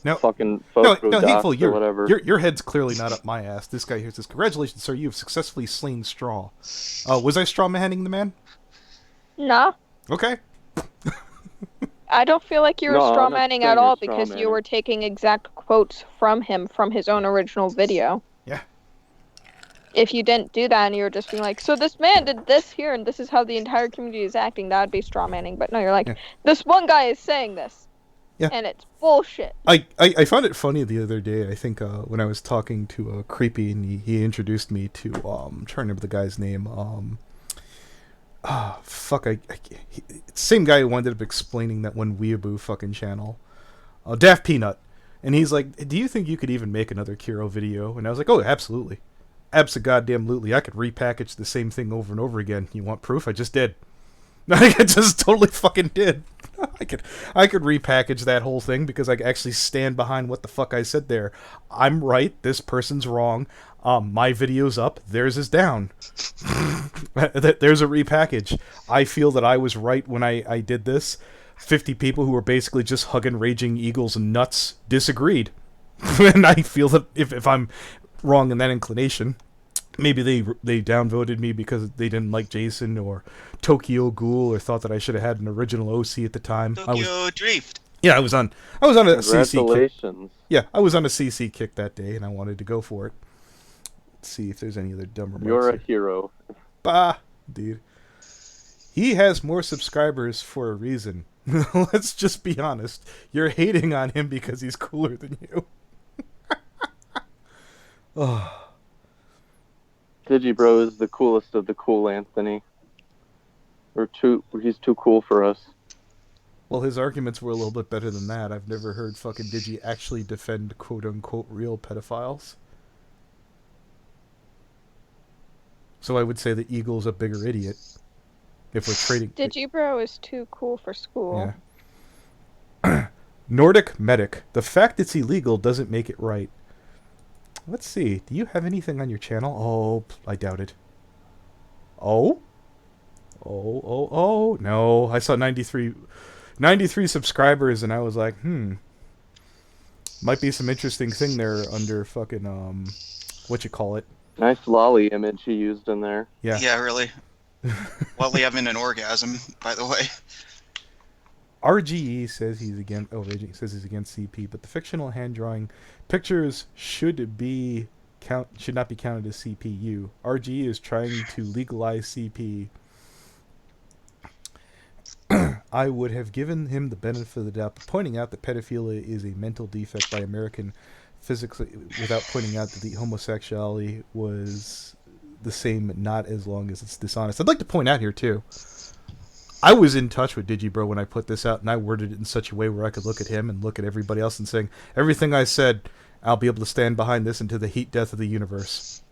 No, fucking photo no, Hateful, or whatever. Your head's clearly not up my ass. This guy here says, "Congratulations, sir, you have successfully slain Straw." Was I straw manning the man? Nah. Okay. I don't feel like you were No, straw I'm not manning saying at you're all straw because you manning. were taking exact quotes from him from his own original video. Yeah. If you didn't do that and you were just being like, so this man did this here and this is how the entire community is acting, that would be straw manning. But no, you're like, this one guy is saying this. Yeah. And it's bullshit. I found it funny the other day. I think when I was talking to Creepy and he introduced me to I'm trying to remember the guy's name. fuck, same guy who wound up explaining that one weeaboo fucking channel. Daft Peanut. And he's like, do you think you could even make another Kiro video? And I was like, oh, absolutely. Abso-goddamn-lutely. I could repackage the same thing over and over again. You want proof? I just did. I just totally fucking did. I could repackage that whole thing because I actually stand behind what the fuck I said there. I'm right. This person's wrong. My video's up. Theirs is down. There's a repackage. I feel that I was right when I did this. 50 people who were basically just hugging Raging Eagles and nuts disagreed. And I feel that if I'm wrong in that inclination, maybe they downvoted me because they didn't like Jason or Tokyo Ghoul or thought that I should have had an original OC at the time. Tokyo Drift. Yeah, I was on a CC kick. Congratulations. Yeah, I was on a CC kick that day and I wanted to go for it. Let's see if there's any other dumb remarks. You're a hero. Bah, dude. He has more subscribers for a reason. Let's just be honest. You're hating on him because he's cooler than you. Oh. Digibro is the coolest of the cool, Anthony. He's too cool for us. Well, his arguments were a little bit better than that. I've never heard fucking Digi actually defend quote-unquote real pedophiles. So I would say the Eagle's a bigger idiot. If we're trading... Digibro is too cool for school. Yeah. Nordic Medic. The fact it's illegal doesn't make it right. Let's see. Do you have anything on your channel? Oh, I doubt it. Oh? Oh. No, I saw 93 subscribers and I was like, might be some interesting thing there under fucking, what you call it? Nice lolly image he used in there. Yeah. Yeah, really. While having an orgasm, by the way. RGE says he's against. Raging says he's against CP, but the fictional hand drawing pictures should not be counted as CPU. RGE is trying to legalize CP. I would have given him the benefit of the doubt, but pointing out that pedophilia is a mental defect by American physics, without pointing out that the homosexuality was the same, not as long as it's dishonest. I'd like to point out here too, I was in touch with Digibro when I put this out, and I worded it in such a way where I could look at him and look at everybody else and saying, everything I said, I'll be able to stand behind this into the heat death of the universe.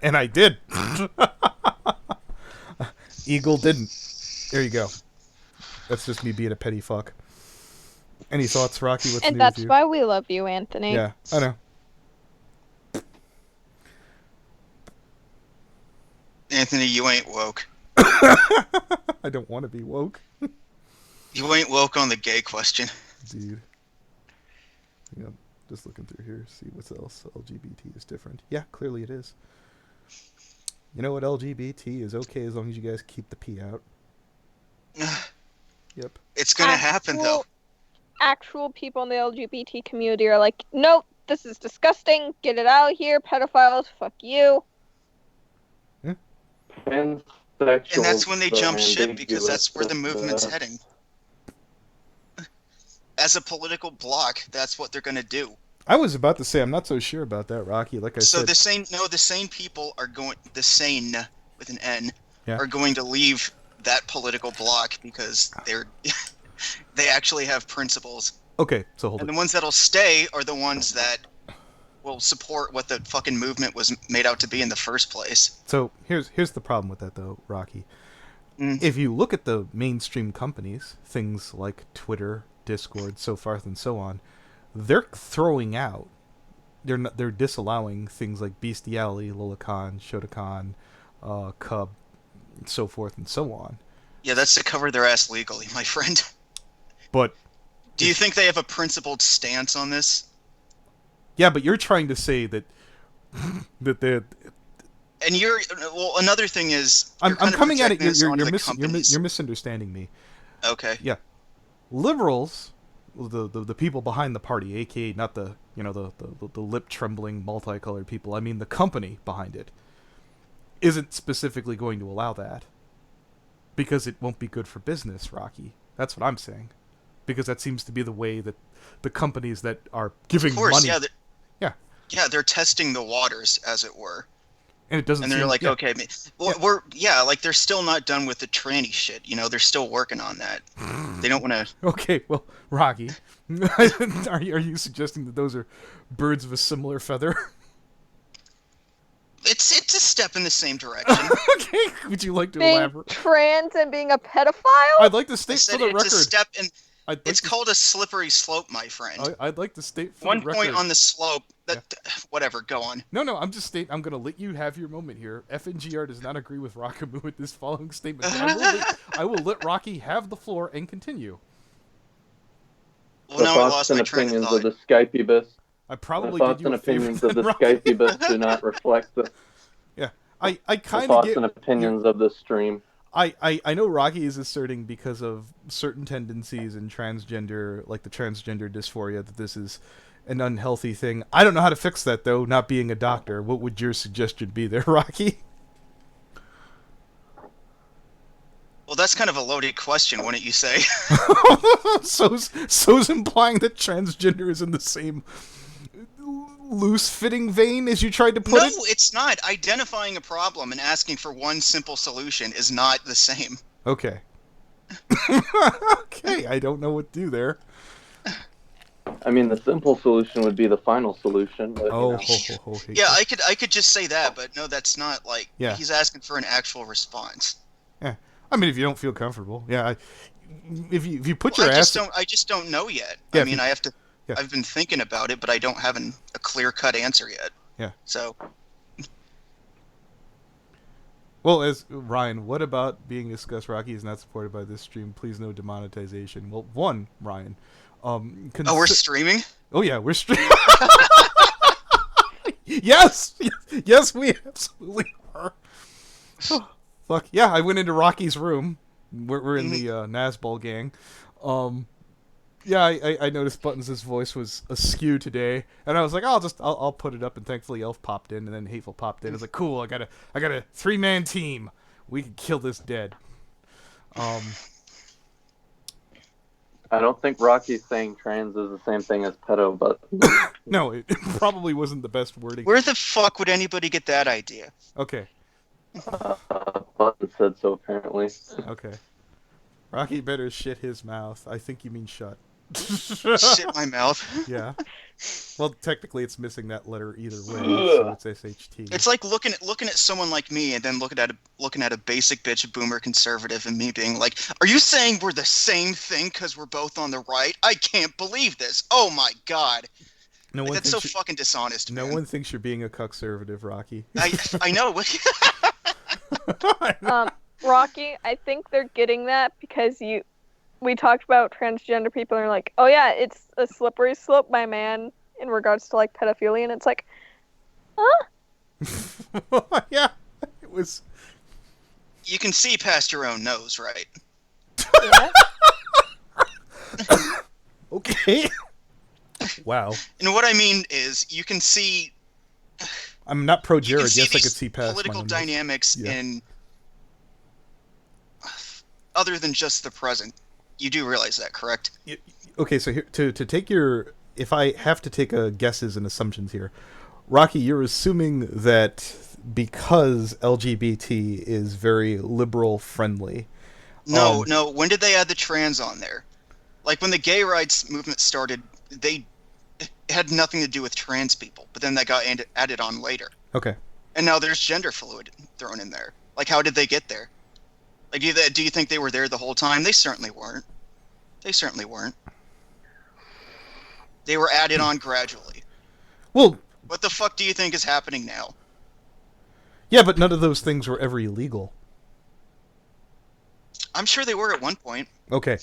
And I did. Eagle didn't. There you go. That's just me being a petty fuck. Any thoughts, Rocky? What's And new that's with you? why we love you, Anthony. Yeah, I know. Anthony, you ain't woke. I don't want to be woke. You ain't woke on the gay question. Dude. Yeah, just looking through here, see what else LGBT is different. Yeah, clearly it is. You know what, LGBT is okay as long as you guys keep the P out. Yep. It's gonna happen, though. Actual people in the LGBT community are like, nope, this is disgusting. Get it out of here, pedophiles. Fuck you. And that's when they jump ship, because that's where the movement's heading. As a political bloc, that's what they're gonna do. I was about to say, I'm not so sure about that, Rocky. Like I said. So the sane people are going, the sane with an N, yeah, are going to leave that political bloc because they actually have principles. Okay, so hold on. And the ones that'll stay are the ones that will support what the fucking movement was made out to be in the first place. So here's the problem with that, though, Rocky. If you look at the mainstream companies, things like Twitter, Discord, so forth and so on, they're throwing out, they're disallowing things like bestiality, Lolacan, Shotokan, Cub, and so forth and so on. Yeah, that's to cover their ass legally, my friend. But do you think they have a principled stance on this? Yeah, but you're trying to say that they're... And another thing is, I'm coming at it. You're misunderstanding me. Okay. Yeah, liberals, the people behind the party, aka not the lip trembling multicolored people. I mean the company behind it isn't specifically going to allow that because it won't be good for business, Rocky. That's what I'm saying. Because that seems to be the way that the companies that are giving money. Yeah, they're testing the waters, as it were. And it doesn't And they're seem, like, yeah. okay, like they're still not done with the tranny shit. You know, they're still working on that. They don't want to. Okay, well, Rocky, are you suggesting that those are birds of a similar feather? It's a step in the same direction. Okay, would you like to Being elaborate? trans and being a pedophile? I'd like to I state said for the it's record. a step in. I'd like It's to- called a slippery slope, my friend. I'd like to state for One the record. point on the slope. Whatever. Go on. No, I'm just stating. I'm going to let you have your moment here. FNGR does not agree with Rakamu with this following statement. I will let Rocky have the floor and continue. Well, The now I thoughts lost and my train of opinions thought. of the Skypeibus. I The probably thoughts did you and a favor opinions of the then, Rocky. Skypeibus do not reflect the Yeah, I kind of thoughts get. and opinions of the stream. I know Rocky is asserting because of certain tendencies in transgender, like the transgender dysphoria, that this is an unhealthy thing. I don't know how to fix that, though, not being a doctor. What would your suggestion be there, Rocky? Well, that's kind of a loaded question, wouldn't you say? so's implying that transgender is in the same loose-fitting vein as you tried to put No, it? it's not. Identifying a problem and asking for one simple solution is not the same. Okay. Okay, I don't know what to do there. I mean, the simple solution would be the final solution. But, Oh, Yeah, I could just say that, but no, that's not like. Yeah. He's asking for an actual response. Yeah. I mean, if you don't feel comfortable, yeah. If you put Well, your ass, I just don't know yet. Yeah, I mean, I have to. Yeah. I've been thinking about it, but I don't have a clear-cut answer yet. Yeah. So well, as Ryan, what about being discussed? Rocky is not supported by this stream. Please no demonetization. Well, one, Ryan. we're streaming. Oh yeah, we're streaming. Yes, we absolutely are. Oh, fuck yeah! I went into Rocky's room. We're in the Nazball gang. Yeah, I noticed Buttons' voice was askew today, and I was like, I'll put it up, and thankfully Elf popped in, and then Hateful popped in. I was like, cool, I got a 3-man team. We can kill this dead. I don't think Rocky's saying trans is the same thing as pedo, but No, it probably wasn't the best wording. Where the fuck would anybody get that idea? Okay, Button said so apparently. okay. Rocky better shit his mouth. I think you mean shut. Shit my mouth. Yeah. Well, technically, it's missing that letter either way, so it's SHT. It's like looking at someone like me and then looking at a basic bitch boomer conservative and me being like, "Are you saying we're the same thing because we're both on the right? I can't believe this. Oh my god." No one That's so thinks fucking dishonest. no man. one thinks you're being a conservative, Rocky. I know. Rocky, I think they're getting that because we talked about transgender people and are like, oh yeah, it's a slippery slope, my man, in regards to like pedophilia, and it's like, huh? Yeah, it was. You can see past your own nose, right? Yeah. Okay. Wow. And what I mean is, you can see. I'm not pro You can Jared. see Yes, I these could see past political my own nose. dynamics Yeah. in other than just the present. You do realize that, correct? Okay, so here, to take your, if I have to take guesses and assumptions here, Rocky, you're assuming that because LGBT is very liberal friendly. No. When did they add the trans on there? Like when the gay rights movement started, it had nothing to do with trans people, but then that got added on later. Okay. And now there's gender fluid thrown in there. Like, how did they get there? Like, do you think they were there the whole time? They certainly weren't. They were added on gradually. Well, What the fuck do you think is happening now? yeah, but none of those things were ever illegal. I'm sure they were at one point. Okay.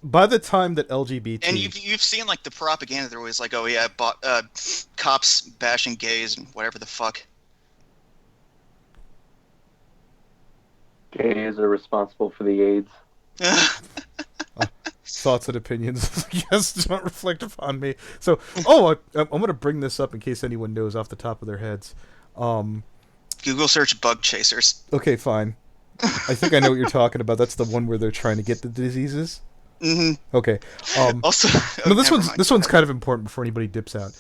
By the time that LGBT... And you've seen, like, the propaganda. They're always like, oh, yeah, cops bashing gays and whatever the fuck. Gays are responsible for the AIDS. Thoughts and opinions, yes, do not reflect upon me. So, I'm going to bring this up in case anyone knows off the top of their heads. Google search bug chasers. Okay, fine. I think I know what you're talking about. That's the one where they're trying to get the diseases. Hmm. Okay. Also, No, this never one's mind. this one's kind of important before anybody dips out.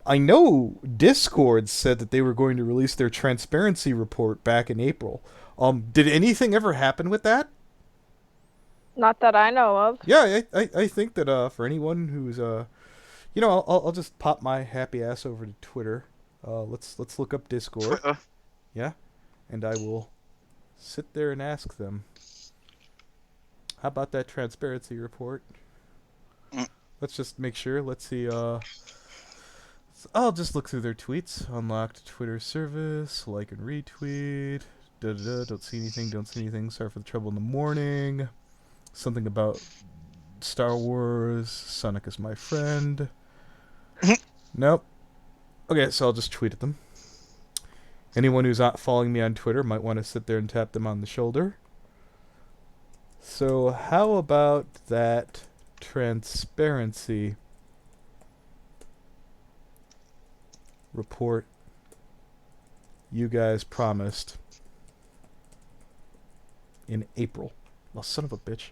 I know Discord said that they were going to release their transparency report back in April. Did anything ever happen with that? Not that I know of. Yeah, I think that for anyone who's I'll just pop my happy ass over to Twitter. Let's look up Discord. Yeah, and I will sit there and ask them. How about that transparency report? Mm. Let's just make sure. Let's see. I'll just look through their tweets. Unlocked Twitter service. Like and retweet. Da da da. Don't see anything. Don't see anything. Sorry for the trouble in the morning. Something about Star Wars. Sonic is my friend. Nope. Okay, so I'll just tweet at them. Anyone who's not following me on Twitter might want to sit there and tap them on the shoulder. So how about that transparency report you guys promised in April? Well, son of a bitch.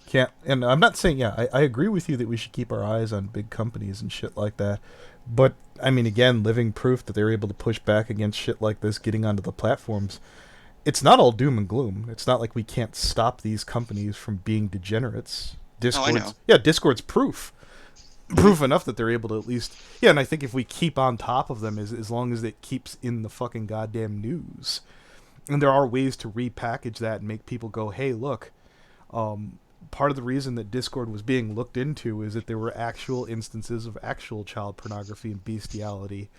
Can't, and I'm not saying, I agree with you that we should keep our eyes on big companies and shit like that. But, I mean, again, living proof that they're able to push back against shit like this getting onto the platforms. It's not all doom and gloom. It's not like we can't stop these companies from being degenerates. Discord's proof. Proof enough that they're able to at least... Yeah, and I think if we keep on top of them, as long as it keeps in the fucking goddamn news. And there are ways to repackage that and make people go, hey, look... part of the reason that Discord was being looked into is that there were actual instances of actual child pornography and bestiality.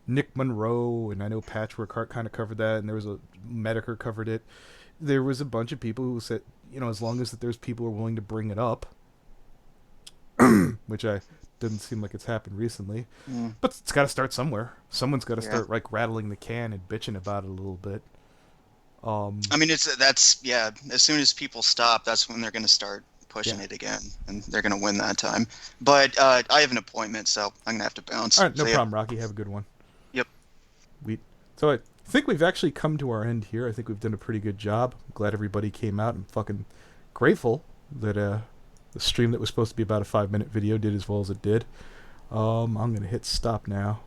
Nick Monroe, and I know Patchwork Heart kind of covered that, and there was a Mediker covered it. There was a bunch of people who said, as long as that there's people who are willing to bring it up, which I didn't seem like it's happened recently, but it's got to start somewhere. Someone's got to start like rattling the can and bitching about it a little bit. I mean, that's as soon as people stop, that's when they're going to start pushing it again, and they're going to win that time. But I have an appointment, so I'm going to have to bounce. All right, no So, problem, Rocky. Have a good one. Yep. So I think we've actually come to our end here. I think we've done a pretty good job. I'm glad everybody came out. I'm fucking grateful that the stream that was supposed to be about a 5-minute video did as well as it did. I'm going to hit stop now.